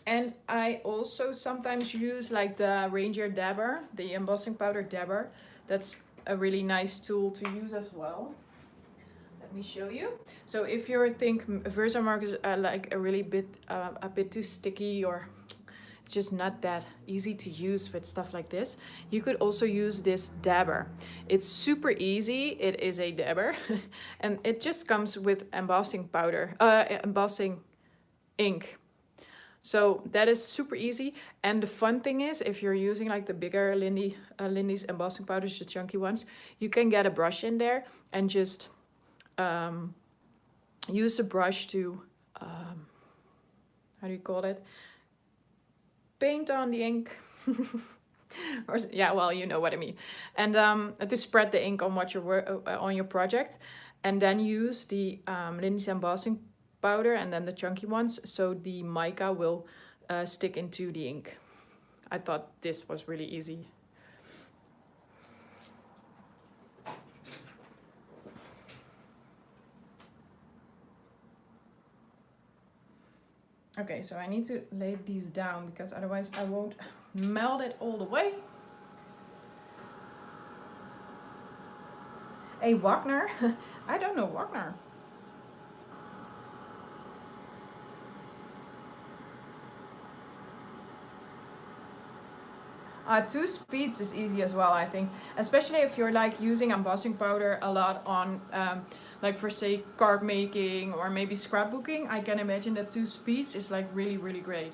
And I also sometimes use like the Ranger dabber, the embossing powder dabber. That's a really nice tool to use as well. Let me show you. So if you think Versamark is like a bit too sticky, or it's just not that easy to use with stuff like this, you could also use this dabber. It's super easy. It is a dabber and it just comes with embossing powder, embossing ink. So that is super easy. And the fun thing is, if you're using like the bigger Lindy's embossing powders, the chunky ones, you can get a brush in there and just use the brush to, how do you call it? Paint on the ink. Or, yeah, well, you know what I mean. And to spread the ink on what you're on your project, and then use the Lindy's embossing powder and then the chunky ones, so the mica will stick into the ink. I thought this was really easy. Okay, so I need to lay these down because otherwise I won't melt it all the way. A Wagner? I don't know Wagner. Two speeds is easy as well, I think. Especially if you're like using embossing powder a lot on, like for say card making or maybe scrapbooking. I can imagine that 2 speeds is like really, really great.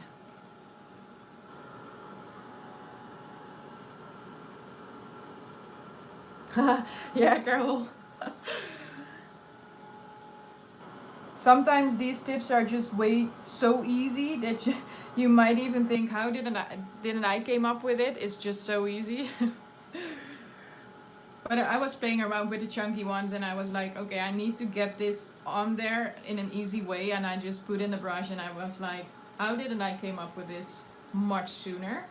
Yeah, Carol. Sometimes these tips are just so easy that you might even think, how didn't I came up with it? It's just so easy. But I was playing around with the chunky ones and I was like, okay, I need to get this on there in an easy way, and I just put in the brush and I was like, how didn't I came up with this much sooner?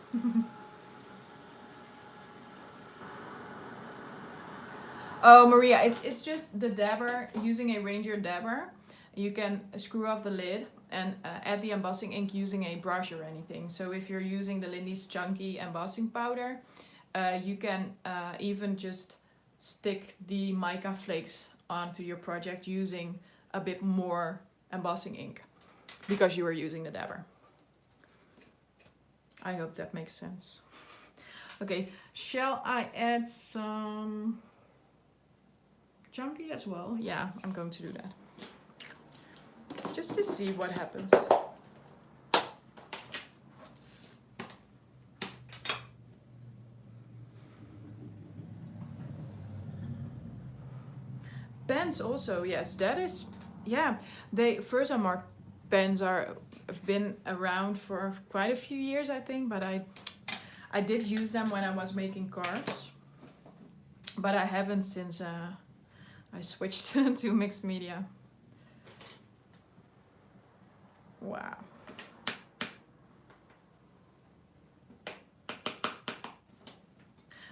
Oh, Maria, it's just the dabber, using a Ranger dabber. You can screw off the lid and add the embossing ink using a brush or anything. So if you're using the Lindy's chunky embossing powder, you can even just stick the mica flakes onto your project using a bit more embossing ink because you are using the dabber. I hope that makes sense. Okay, shall I add some chunky as well? Yeah, I'm going to do that. Just to see what happens. Pens also, yes, that is, yeah. They Versamark pens have been around for quite a few years, I think, but I did use them when I was making cards, but I haven't since I switched to mixed media. Wow.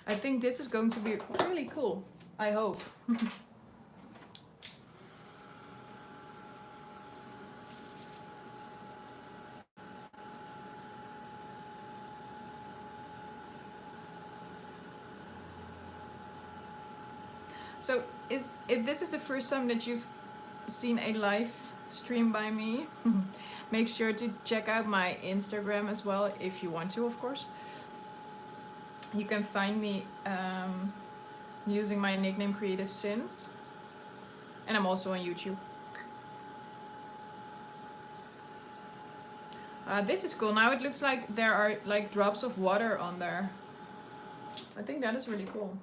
I think this is going to be really cool. I hope. So if this is the first time that you've seen a live stream by me, make sure to check out my Instagram as well if you want to, of course. You can find me using my nickname Creative Sins, and I'm also on YouTube. This is cool. Now it looks like there are like drops of water on there. I think that is really cool.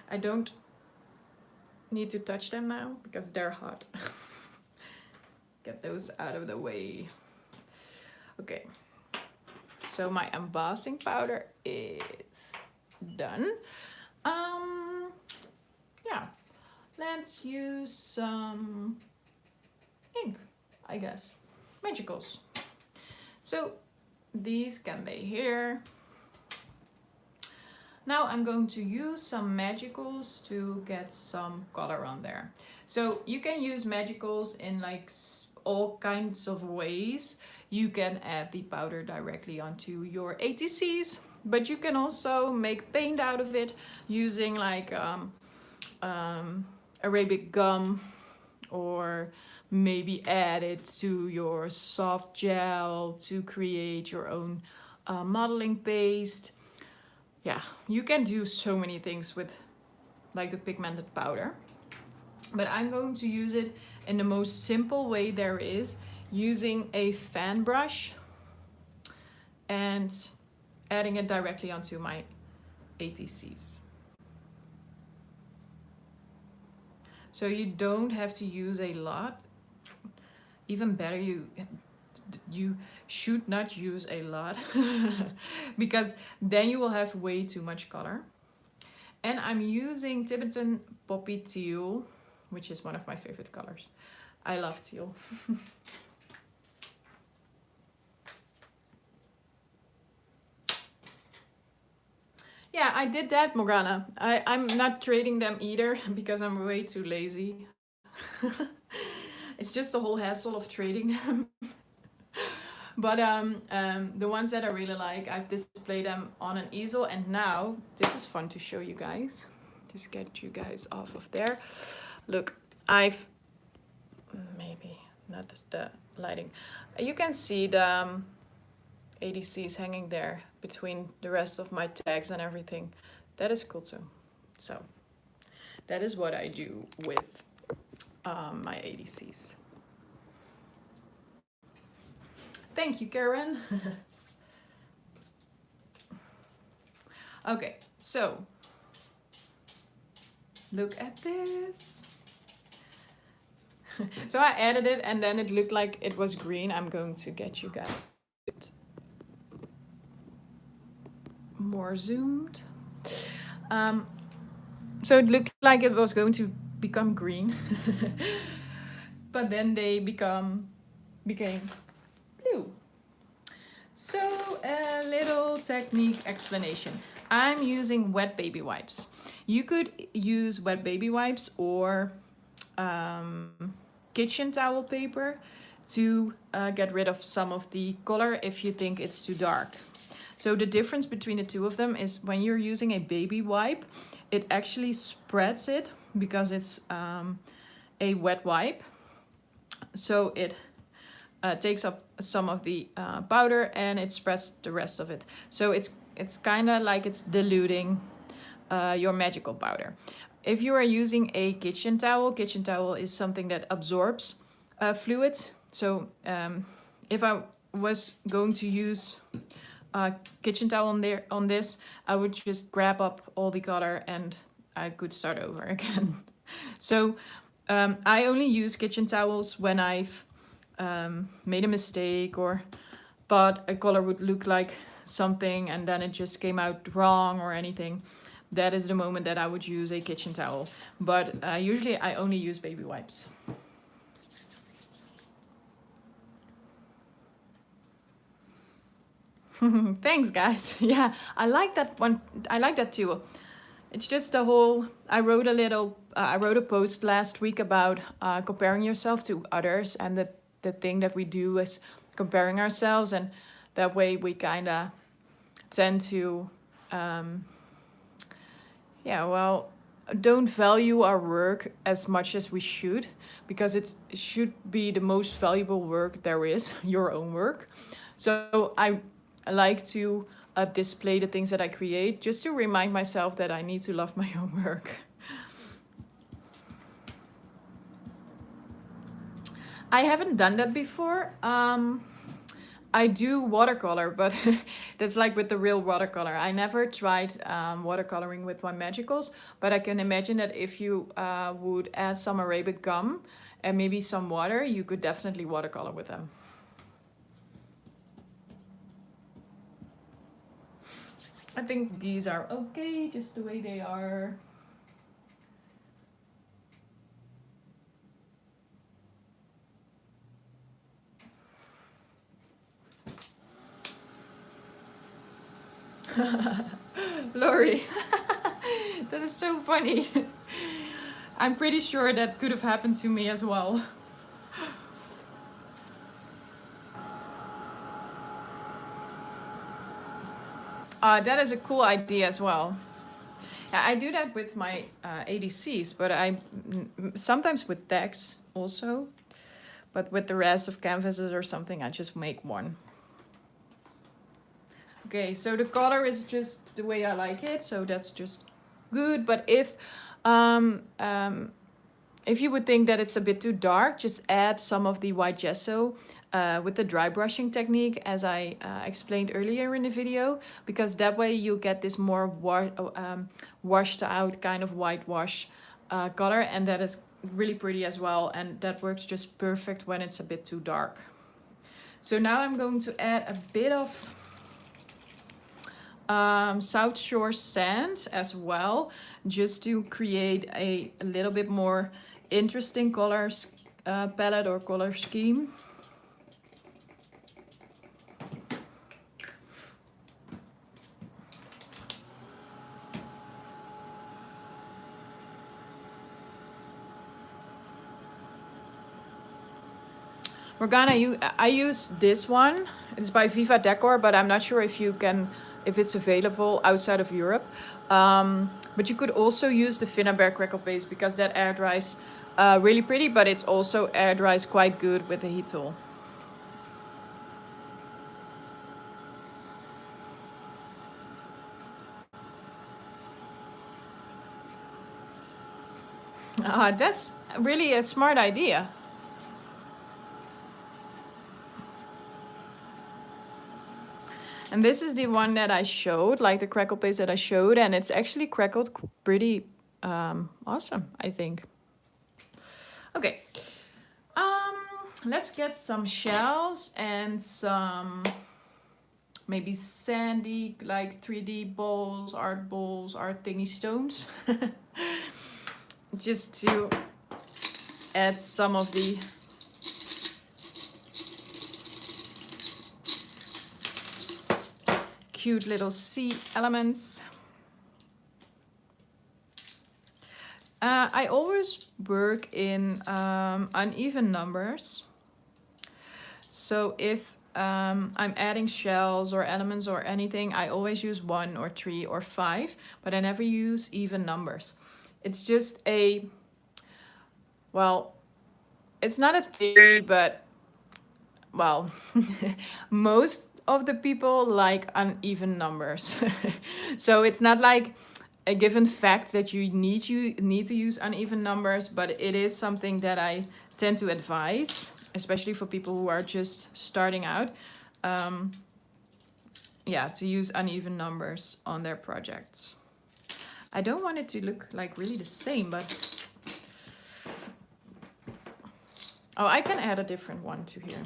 I don't need to touch them now because they're hot. Get those out of the way. Okay, so my embossing powder is done. Yeah, let's use some ink, I guess. Magicals. So these can be here. Now I'm going to use some magicals to get some color on there. So you can use magicals in like all kinds of ways. You can add the powder directly onto your ATCs, but you can also make paint out of it using like Arabic gum, or maybe add it to your soft gel to create your own modeling paste. Yeah, you can do so many things with like the pigmented powder, but I'm going to use it in the most simple way there is, using a fan brush and adding it directly onto my ATCs. So you don't have to use a lot. Even better, you should not use a lot because then you will have way too much color. And I'm using Tibetan Poppy Teal, which is one of my favorite colors. I love teal. Yeah, I did that, Morgana. I'm not trading them either because I'm way too lazy. It's just the whole hassle of trading them. But the ones that I really like, I've displayed them on an easel, and now this is fun to show you guys. Just get you guys off of there. Look, I've maybe not the lighting. You can see the ADCs hanging there between the rest of my tags and everything. That is cool too. So that is what I do with my ADCs. Thank you, Karen. Okay, so look at this. So I added it and then it looked like it was green. I'm going to get you guys more zoomed. So it looked like it was going to become green, but then they became blue. So a little technique explanation. I'm using wet baby wipes. You could use wet baby wipes or kitchen towel paper to get rid of some of the color if you think it's too dark. So the difference between the two of them is when you're using a baby wipe, it actually spreads it because it's a wet wipe. So it takes up some of the powder and it spreads the rest of it. So it's it's kind of like it's diluting your magical powder. If you are using a kitchen towel is something that absorbs fluid. So if I was going to use a kitchen towel on this, I would just grab up all the color and I could start over again. So I only use kitchen towels when I've made a mistake or thought a color would look like something and then it just came out wrong or anything. That is the moment that I would use a kitchen towel. But usually I only use baby wipes. Thanks, guys. Yeah, I like that one. I like that too. It's just a whole, I wrote a post last week about comparing yourself to others, and the thing that we do is comparing ourselves, and that way we kind of tend to, don't value our work as much as we should, because it should be the most valuable work there is, your own work. So I like to display the things that I create, just to remind myself that I need to love my own work. I haven't done that before. I do watercolor, but that's like with the real watercolor. I never tried watercoloring with my magicals, but I can imagine that if you would add some Arabic gum and maybe some water, you could definitely watercolor with them. I think these are okay, just the way they are. Lori, that is so funny. I'm pretty sure that could have happened to me as well. That is a cool idea as well. I do that with my ATCs, but I sometimes with decks also. But with the rest of canvases or something, I just make one. Okay, so the color is just the way I like it, so that's just good. But if you would think that it's a bit too dark, just add some of the white gesso with the dry brushing technique, as I explained earlier in the video, because that way you get this more washed out kind of whitewash color, and that is really pretty as well, and that works just perfect when it's a bit too dark. So now I'm going to add a bit of South Shore sand as well, just to create a little bit more interesting colors palette or color scheme. Morgana, I use this one. It's by Viva Decor, but I'm not sure if it's available outside of Europe. But you could also use the Finnabair crackle paste, because that air dries really pretty, but it's also air dries quite good with the heat tool. That's really a smart idea. And this is the one that I showed, like the crackle paste that I showed, and it's actually crackled pretty awesome, I think. Okay, let's get some shells and some maybe sandy, like 3D balls, art thingy stones. Just to add some of the cute little sea elements. I always work in uneven numbers. So if I'm adding shells or elements or anything, I always use 1 or 3 or 5, but I never use even numbers. It's just it's not a theory, but well, most of the people like uneven numbers. So it's not like a given fact that you need to use uneven numbers, but it is something that I tend to advise, especially for people who are just starting out. Yeah, to use uneven numbers on their projects. I don't want it to look like really the same, but oh, I can add a different one to here.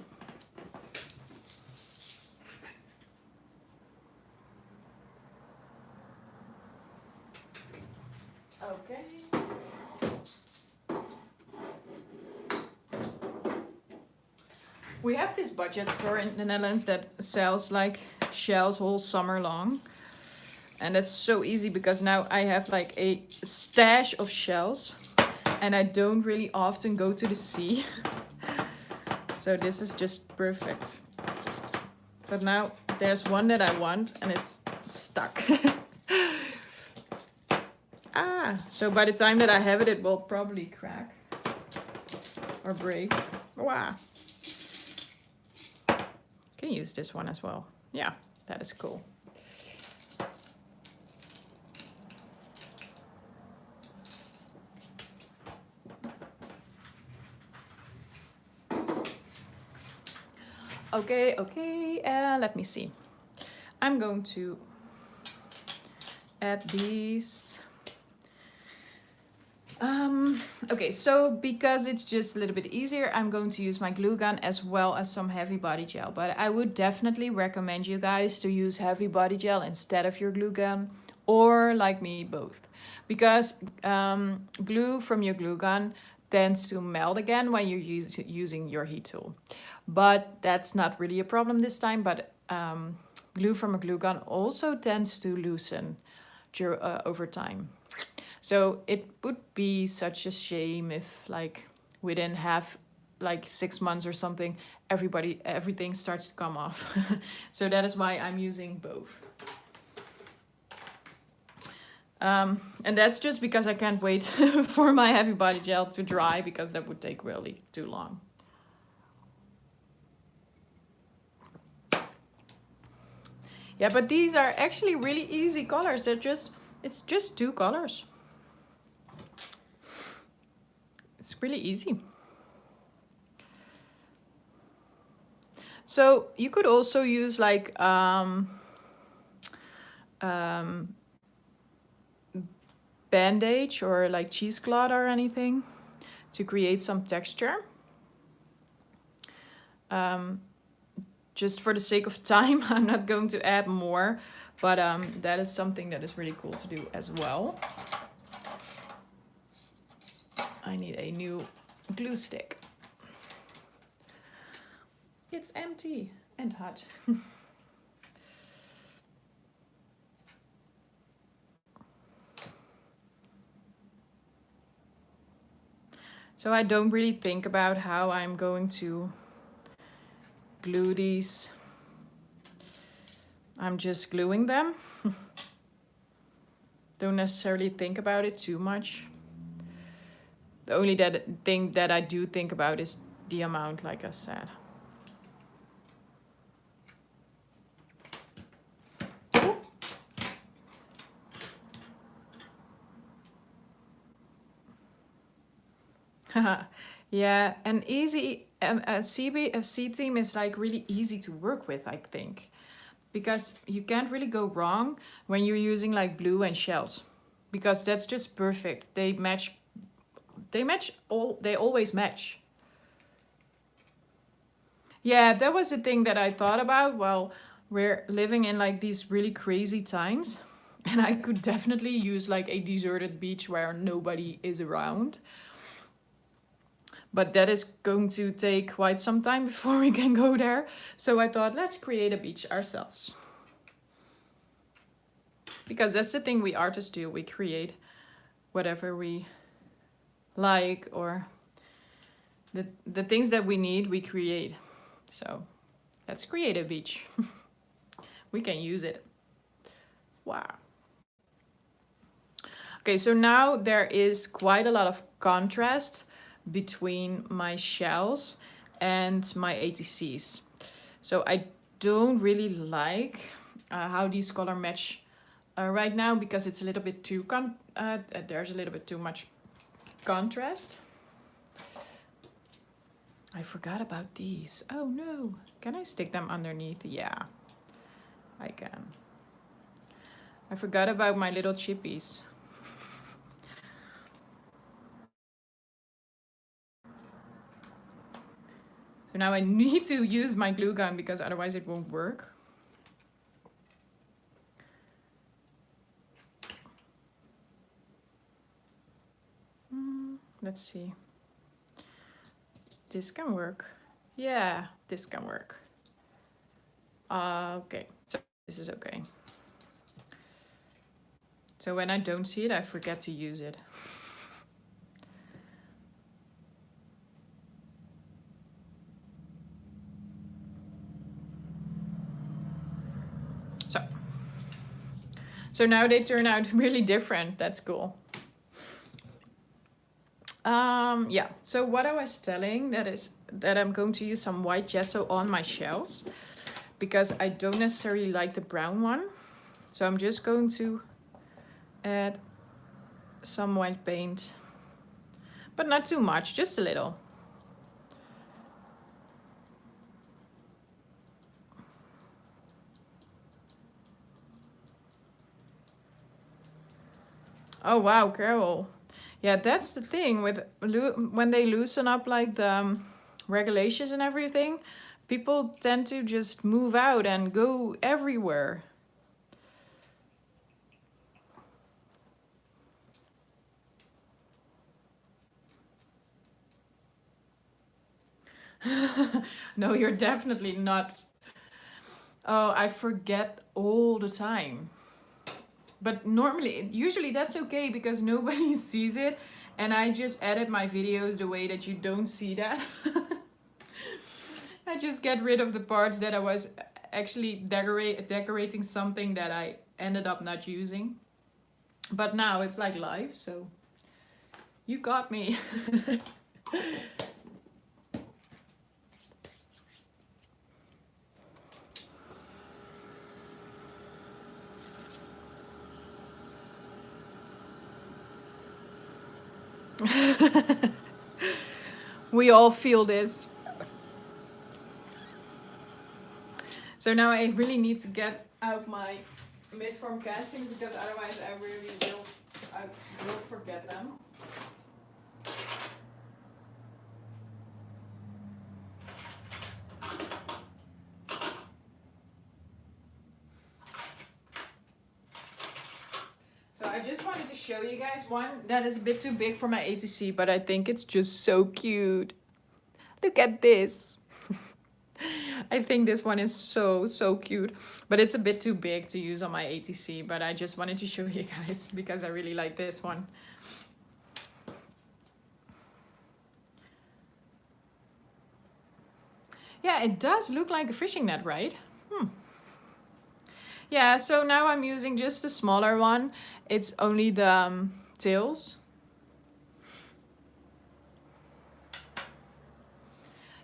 Okay. We have this budget store in the Netherlands that sells like shells whole summer long. And that's so easy because now I have like a stash of shells and I don't really often go to the sea. So this is just perfect. But now there's one that I want and it's stuck. So by the time that I have it, it will probably crack or break. Wow. Can use this one as well. Yeah, that is cool. Okay, let me see. I'm going to add these. Okay, so because it's just a little bit easier, I'm going to use my glue gun as well as some heavy body gel. But I would definitely recommend you guys to use heavy body gel instead of your glue gun, or like me, both. Because glue from your glue gun tends to melt again when you're using your heat tool. But that's not really a problem this time, but glue from a glue gun also tends to loosen over time. So it would be such a shame if like within like 6 months or something, everything starts to come off. So that is why I'm using both. And that's just because I can't wait for my heavy body gel to dry, because that would take really too long. Yeah, but these are actually really easy colors. It's just 2 colors. It's really easy. So you could also use like bandage or like cheesecloth or anything to create some texture. Just for the sake of time, I'm not going to add more, but that is something that is really cool to do as well. I need a new glue stick. It's empty and hot. So I don't really think about how I'm going to glue these. I'm just gluing them. Don't necessarily think about it too much. The only thing that I do think about is the amount, like I said. Yeah, an easy a C theme is like really easy to work with, I think, because you can't really go wrong when you're using like blue and shells, because that's just perfect. They match. They always match. Yeah, that was the thing that I thought about. Well, we're living in like these really crazy times, and I could definitely use like a deserted beach where nobody is around. But that is going to take quite some time before we can go there. So I thought, let's create a beach ourselves. Because that's the thing we artists do. We create whatever we like, or the things that we need, we create. So let's create a beach. We can use it. Wow. Okay, so now there is quite a lot of contrast between my shells and my ATCs. So I don't really like how these color match right now, because it's a little bit too there's a little bit too much contrast. I forgot about these. Oh no. Can I stick them underneath? Yeah, I can. I forgot about my little chippies. So now I need to use my glue gun because otherwise it won't work. Let's see. This can work. Yeah, this can work. Okay, so this is okay. So when I don't see it, I forget to use it. So now they turn out really different. That's cool. Yeah, so what I was telling, that I'm going to use some white gesso on my shells because I don't necessarily like the brown one. So I'm just going to add some white paint, but not too much, just a little. Oh wow, Carol. Yeah, that's the thing with when they loosen up like the regulations and everything, people tend to just move out and go everywhere. No, you're definitely not. Oh, I forget all the time. But usually that's okay because nobody sees it, and I just edit my videos the way that you don't see that. I just get rid of the parts that I was actually decorating something that I ended up not using. But now it's like live, so you got me. We all feel this. So now I really need to get out my mid-form castings because otherwise I will forget them. So I just wanted to show you guys one that is a bit too big for my ATC, but I think it's just so cute. Look at this. I think this one is so cute, but it's a bit too big to use on my ATC, but I just wanted to show you guys because I really like this one. Yeah, it does look like a fishing net, right? Yeah, so now I'm using just a smaller one. It's only the tails.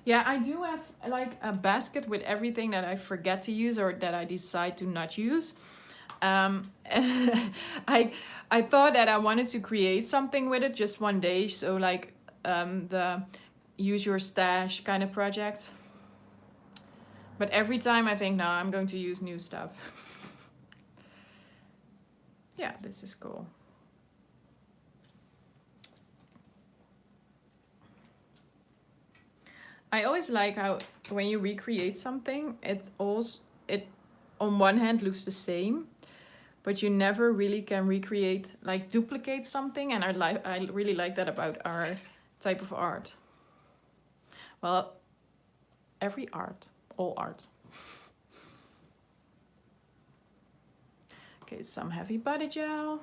Yeah, I do have like a basket with everything that I forget to use or that I decide to not use. I thought that I wanted to create something with it just one day. So like the use your stash kind of project. But every time I think, no, I'm going to use new stuff. Yeah, this is cool. I always like how when you recreate something, it on one hand looks the same, but you never really can recreate, like duplicate something, and I really like that about our type of art. Well, every art, all art. Okay, some heavy body gel.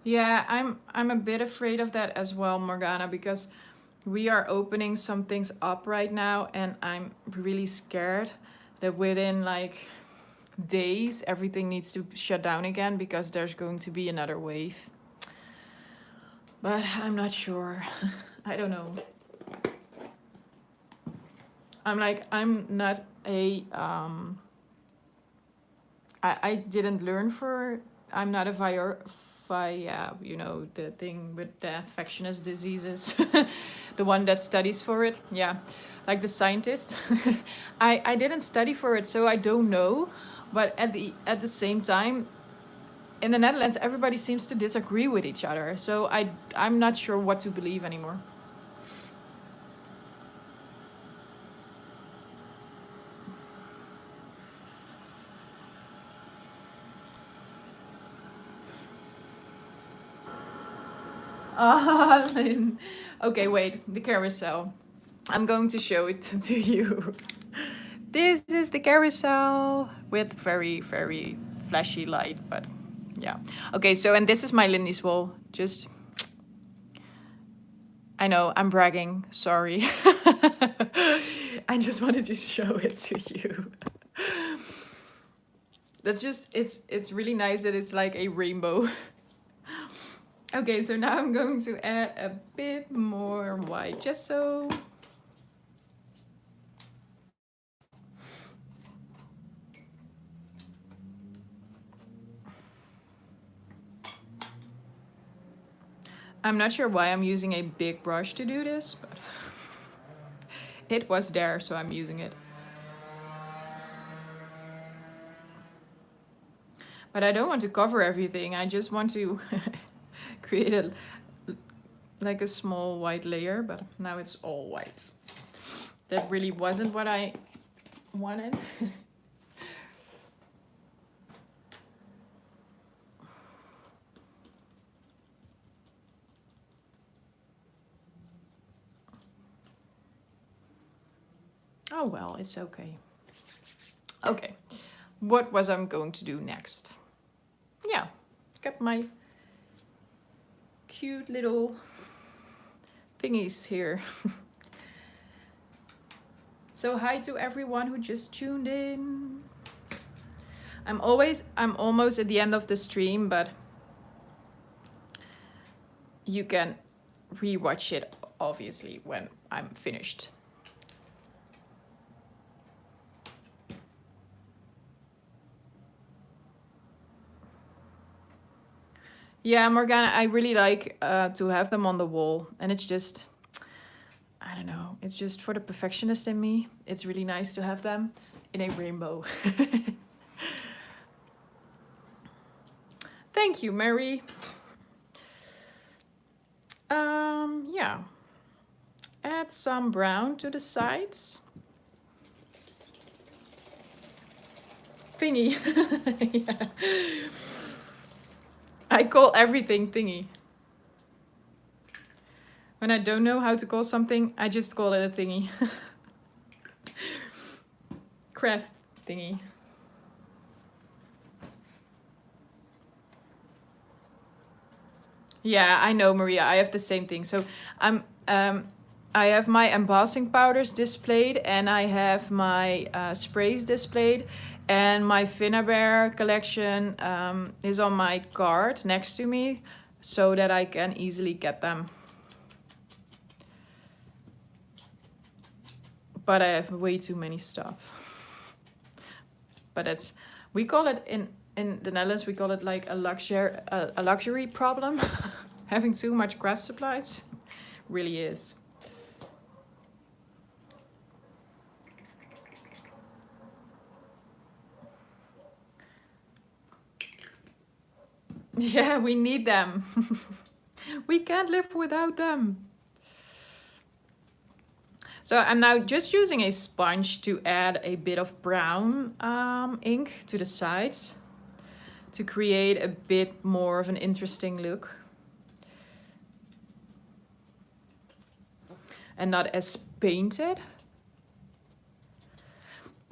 Yeah, I'm a bit afraid of that as well, Morgana, because we are opening some things up right now, and I'm really scared that within like days, everything needs to shut down again because there's going to be another wave. But I'm not sure. I don't know. I'm not a, I didn't learn for, I'm not a you know, the thing with the infectious diseases, the one that studies for it. Yeah, like the scientist. I didn't study for it, so I don't know. But at the same time, in the Netherlands, everybody seems to disagree with each other. So I'm not sure what to believe anymore. Ah, Lynn. Okay, wait, the carousel. I'm going to show it to you. This is the carousel with very, very flashy light, but yeah. Okay, so, and this is my Lindy's wall. Just, I know, I'm bragging, sorry. I just wanted to show it to you. That's just, it's really nice that it's like a rainbow. Okay, so now I'm going to add a bit more white gesso. I'm not sure why I'm using a big brush to do this, but it was there, so I'm using it. But I don't want to cover everything. I just want to create like a small white layer, but now it's all white. That really wasn't what I wanted. Oh well, it's okay. Okay, what was I going to do next? Yeah, got my cute little thingies here. So hi to everyone who just tuned in. I'm almost at the end of the stream, but you can rewatch it obviously when I'm finished. Yeah, Morgana, I really like to have them on the wall, and it's just, I don't know, it's just for the perfectionist in me. It's really nice to have them in a rainbow. Thank you, Mary. Yeah. Add some brown to the sides. Thingy. Yeah. I call everything thingy. When I don't know how to call something, I just call it a thingy. Craft thingy. Yeah, I know, Maria. I have the same thing. So I have my embossing powders displayed, and I have my sprays displayed, and my Finnabair collection is on my card next to me so that I can easily get them. But I have way too many stuff. But it's, we call it in the Netherlands, we call it like a luxury problem. Having too much craft supplies really is. Yeah, we need them. We can't live without them. So I'm now just using a sponge to add a bit of brown ink to the sides to create a bit more of an interesting look. And not as painted.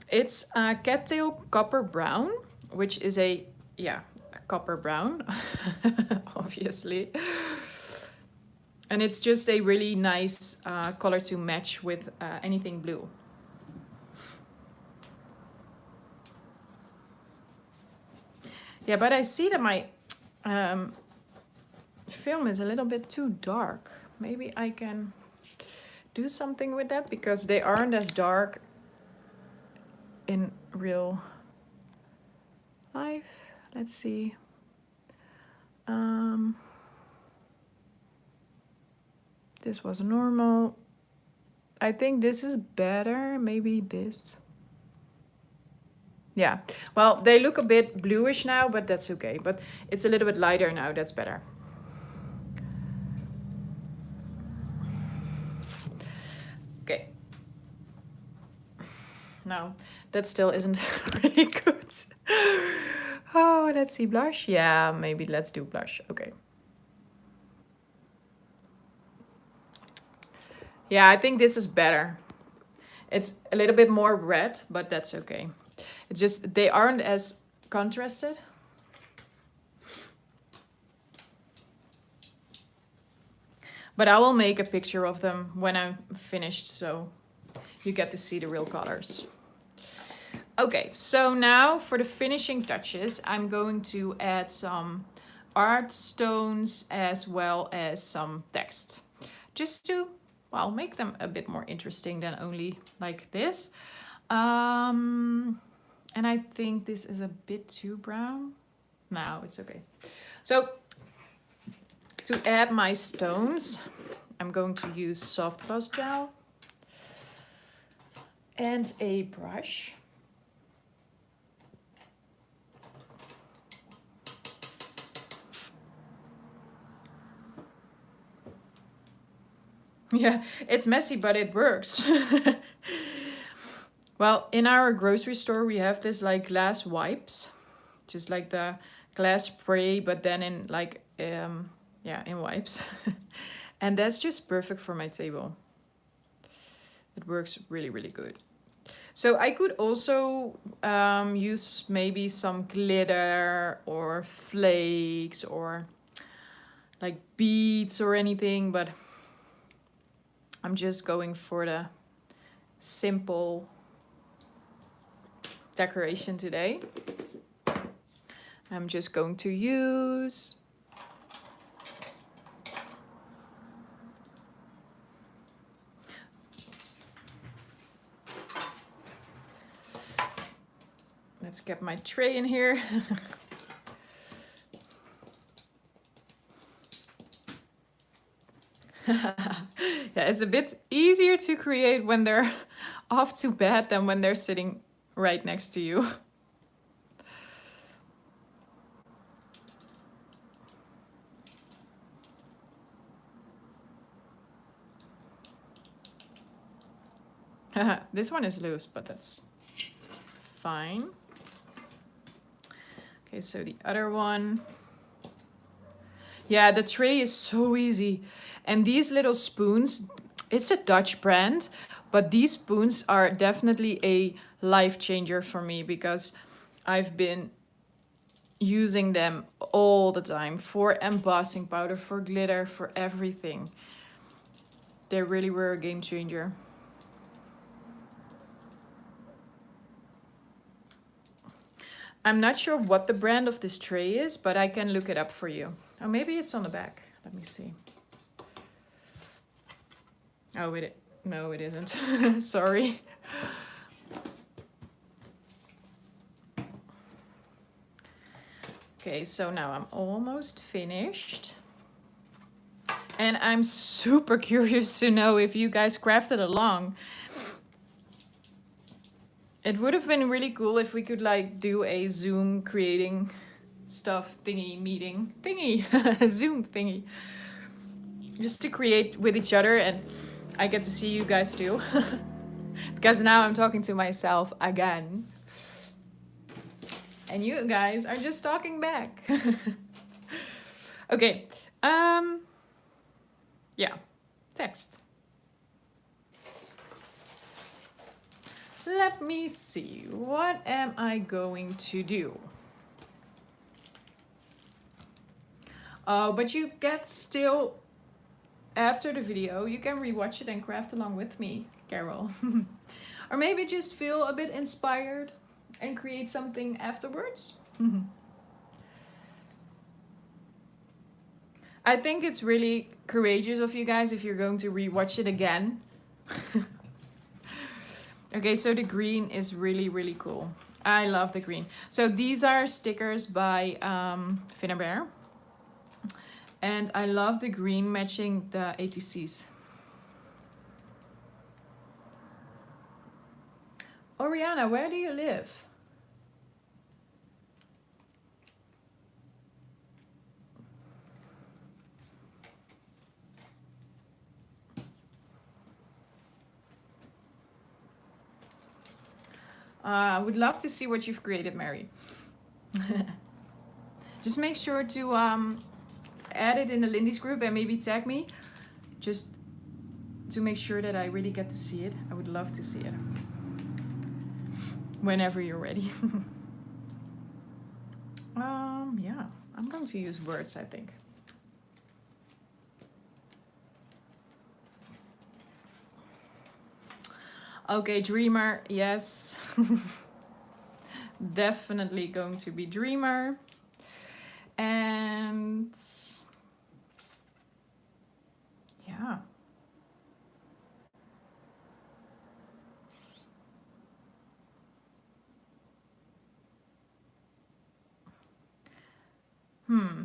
It's cattail copper brown, which is a copper brown, obviously. And it's just a really nice color to match with anything blue. Yeah, but I see that my film is a little bit too dark. Maybe I can do something with that because they aren't as dark in real life. Let's see. This was normal. I think this is better. Maybe this. Yeah, well, they look a bit bluish now, but that's okay. But it's a little bit lighter now. That's better. Okay. No, that still isn't really good. Oh, let's see, blush. Yeah, maybe let's do blush. Okay. Yeah, I think this is better. It's a little bit more red, but that's okay. It's just they aren't as contrasted. But I will make a picture of them when I'm finished, so you get to see the real colors. Okay, so now for the finishing touches, I'm going to add some art stones as well as some text. Just to, well, make them a bit more interesting than only like this. And I think this is a bit too brown. No, it's okay. So to add my stones, I'm going to use soft gloss gel and a brush. Yeah, it's messy, but it works. Well, in our grocery store, we have this like glass wipes, just like the glass spray, but then in like, yeah, in wipes. And that's just perfect for my table. It works really, really good. So I could also use maybe some glitter or flakes or like beads or anything, but I'm just going for the simple decoration today. I'm just going to use let's get my tray in here. Yeah, it's a bit easier to create when they're off to bed than when they're sitting right next to you. This one is loose, but that's fine. Okay, so the other one. Yeah, the tray is so easy. And these little spoons, it's a Dutch brand, but these spoons are definitely a life changer for me because I've been using them all the time for embossing powder, for glitter, for everything. They really were a game changer. I'm not sure what the brand of this tray is, but I can look it up for you. Oh, maybe it's on the back. Let me see. Oh, no, it isn't. Sorry. Okay, so now I'm almost finished. And I'm super curious to know if you guys crafted along. It would have been really cool if we could like do a Zoom creating stuff thingy meeting thingy Zoom thingy, just to create with each other, and I get to see you guys too. Because now I'm talking to myself again and you guys are just talking back. Okay, yeah, text. Let me see, what am I going to do? Oh, but you get still, after the video, you can rewatch it and craft along with me, Carol. Or maybe just feel a bit inspired and create something afterwards. I think it's really courageous of you guys if you're going to rewatch it again. Okay, so the green is really, really cool. I love the green. So these are stickers by Finnabair. And I love the green matching the ATCs. Oriana, where do you live? I would love to see what you've created, Mary. Just make sure to add it in the Lindy's group and maybe tag me. Just to make sure that I really get to see it. I would love to see it. Whenever you're ready. Yeah, I'm going to use words, I think. Okay, Dreamer, yes. Definitely going to be Dreamer. And yeah.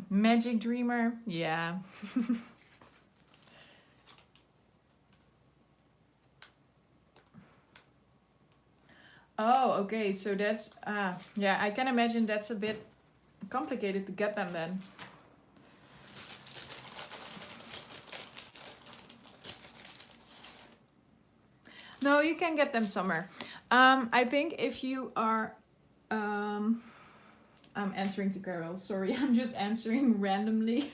Magic Dreamer, yeah. Oh, okay, so that's, yeah, I can imagine that's a bit complicated to get them then. No, you can get them somewhere. I think if you are, I'm answering to Carol, sorry, I'm just answering randomly.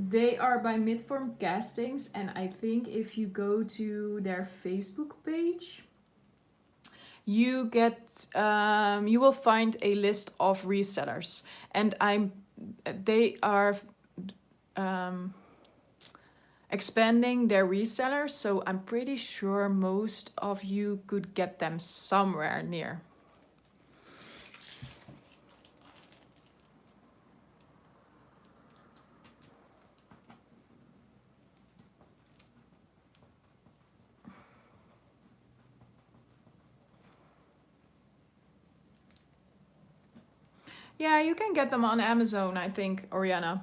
They are by Midform Castings, and I think if you go to their Facebook page, you get you will find a list of resellers, and they are expanding their resellers, so I'm pretty sure most of you could get them somewhere near. Yeah, you can get them on Amazon, I think, Oriana.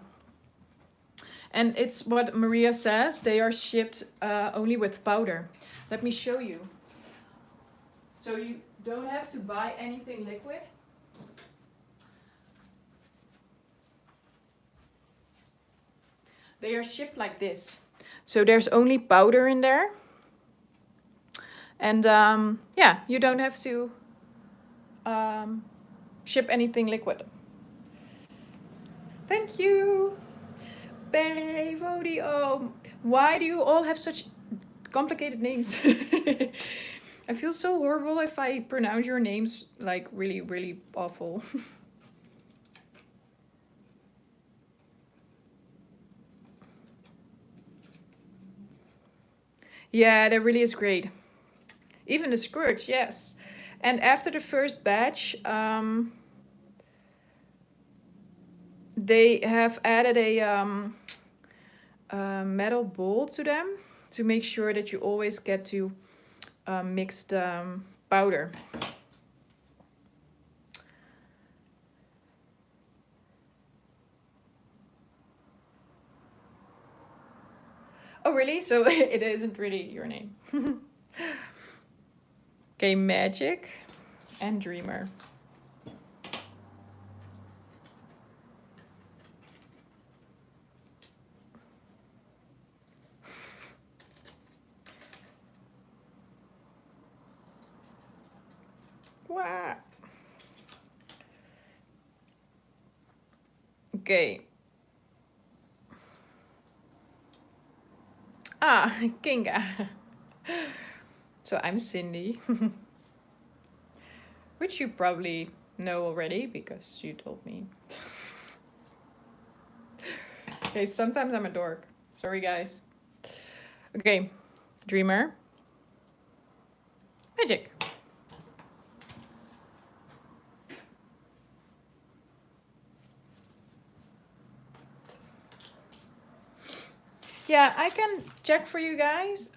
And it's what Maria says, they are shipped only with powder. Let me show you. So you don't have to buy anything liquid. They are shipped like this. So there's only powder in there. And yeah, you don't have to ship anything liquid. Thank you. Perivodio. Why do you all have such complicated names? I feel so horrible if I pronounce your names like really, really awful. Yeah, that really is great. Even the squirt, yes. And after the first batch, they have added a metal bowl to them to make sure that you always get to mix the powder. Oh, really? So it isn't really your name. Okay, Magic and Dreamer. Wow. Okay. Ah, Kinga. So I'm Cindy. Which you probably know already because you told me. Okay, sometimes I'm a dork. Sorry, guys. Okay, Dreamer. Magic. Yeah, I can check for you guys.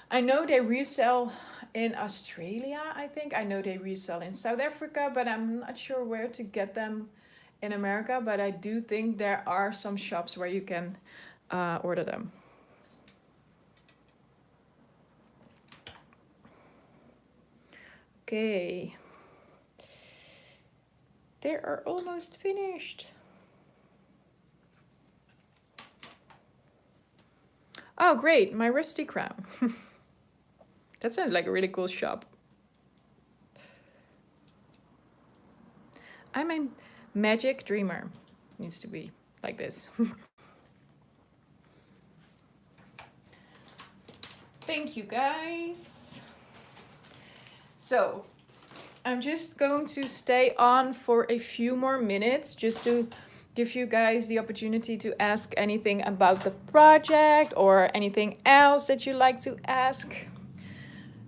I know they resell in Australia, I think. I know they resell in South Africa, but I'm not sure where to get them in America. But I do think there are some shops where you can order them. Okay. They are almost finished. Oh, great, my rusty crown. That sounds like a really cool shop. I'm a magic dreamer. Needs to be like this. Thank you, guys. So, I'm just going to stay on for a few more minutes just to give you guys the opportunity to ask anything about the project or anything else that you like to ask.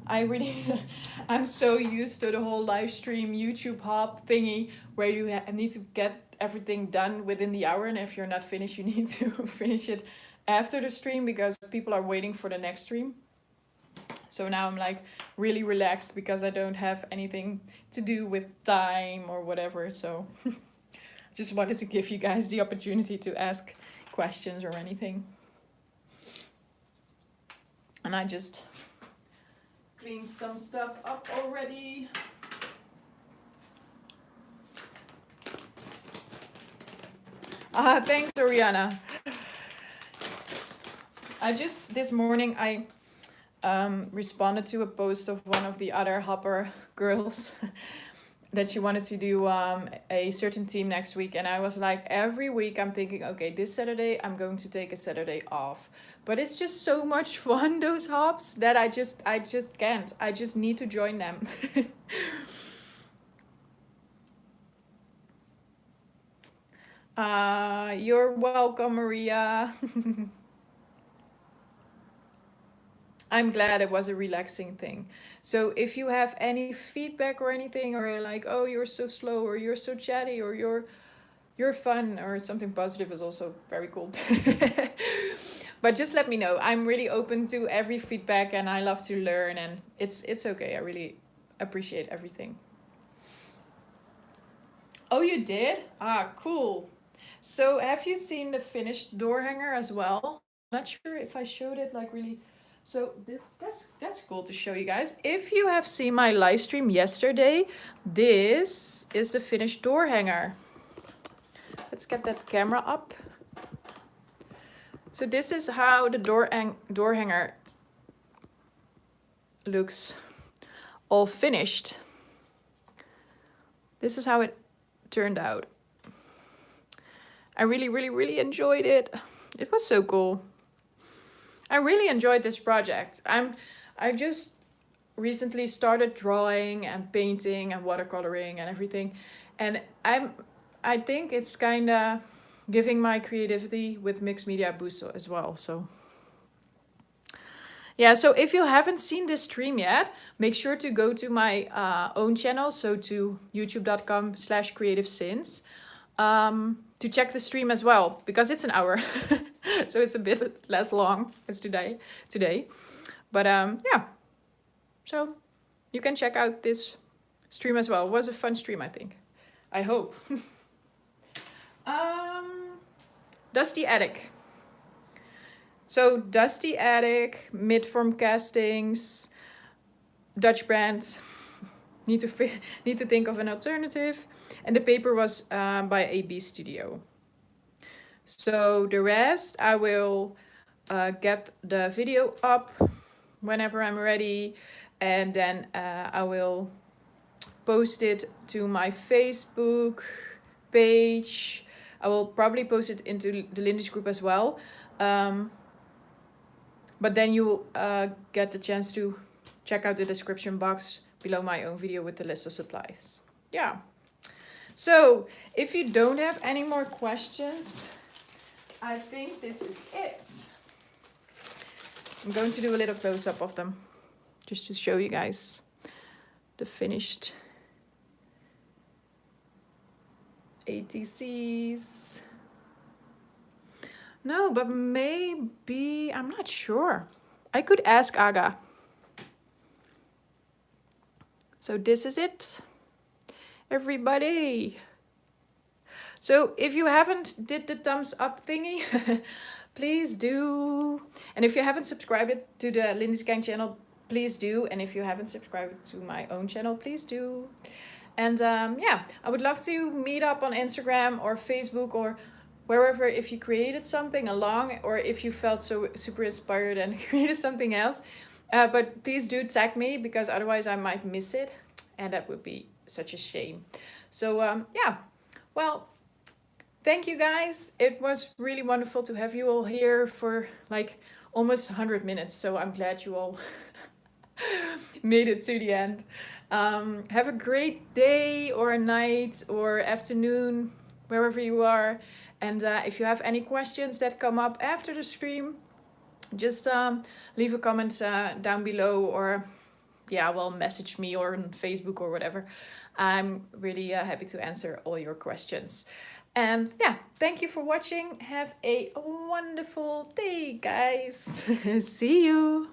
I'm so used to the whole live stream YouTube hop thingy where you need to get everything done within the hour, and if you're not finished, you need to finish it after the stream because people are waiting for the next stream. So now I'm like really relaxed because I don't have anything to do with time or whatever. So just wanted to give you guys the opportunity to ask questions or anything. And I just cleaned some stuff up already. Thanks, Oriana. This morning I responded to a post of one of the other Hopper girls that she wanted to do a certain team next week, and I was like, every week I'm thinking, okay, this Saturday I'm going to take a Saturday off, but it's just so much fun, those hops, that I just can't. I just need to join them. You're welcome, Maria. I'm glad it was a relaxing thing. So if you have any feedback or anything, or you're like, oh, you're so slow, or you're so chatty, or you're fun, or something positive is also very cool. But just let me know. I'm really open to every feedback, and I love to learn, and it's okay. I really appreciate everything. Oh, you did? Ah, cool. So have you seen the finished door hanger as well? I'm not sure if I showed it like really. So that's cool to show you guys. If you have seen my live stream yesterday, this is the finished door hanger. Let's get that camera up. So this is how the door hanger looks all finished. This is how it turned out. I really enjoyed it. It was so cool. I really enjoyed this project. I just recently started drawing and painting and watercoloring and everything, and I think it's kind of giving my creativity with mixed media a boost as well. So yeah, so if you haven't seen this stream yet, make sure to go to my own channel, so to youtube.com/creativesins, to check the stream as well, because it's an hour. So it's a bit less long as today. But yeah, so you can check out this stream as well. It was a fun stream, I think. I hope. Dusty Attic. So Dusty Attic, Midform Castings, Dutch brand. Need to think of an alternative. And the paper was by AB Studio. So the rest, I will get the video up whenever I'm ready, and then I will post it to my Facebook page. I will probably post it into the Lindy's group as well. But then you will get the chance to check out the description box below my own video with the list of supplies. Yeah. So if you don't have any more questions, I think this is it. I'm going to do a little close-up of them just to show you guys the finished ATCs. No, but maybe, I'm not sure. I could ask Aga. So this is it, everybody. So if you haven't did the thumbs up thingy, please do. And if you haven't subscribed to the Lindy's Gang channel, please do. And if you haven't subscribed to my own channel, please do. And yeah, I would love to meet up on Instagram or Facebook or wherever if you created something along, or if you felt so super inspired and created something else. But please do tag me, because otherwise I might miss it, and that would be such a shame. So yeah, well, thank you guys. It was really wonderful to have you all here for like almost 100 minutes. So I'm glad you all made it to the end. Have a great day or night or afternoon, wherever you are. And if you have any questions that come up after the stream, just leave a comment down below, or yeah, well, message me or on Facebook or whatever. I'm really happy to answer all your questions. And yeah, thank you for watching. Have a wonderful day, guys. See you.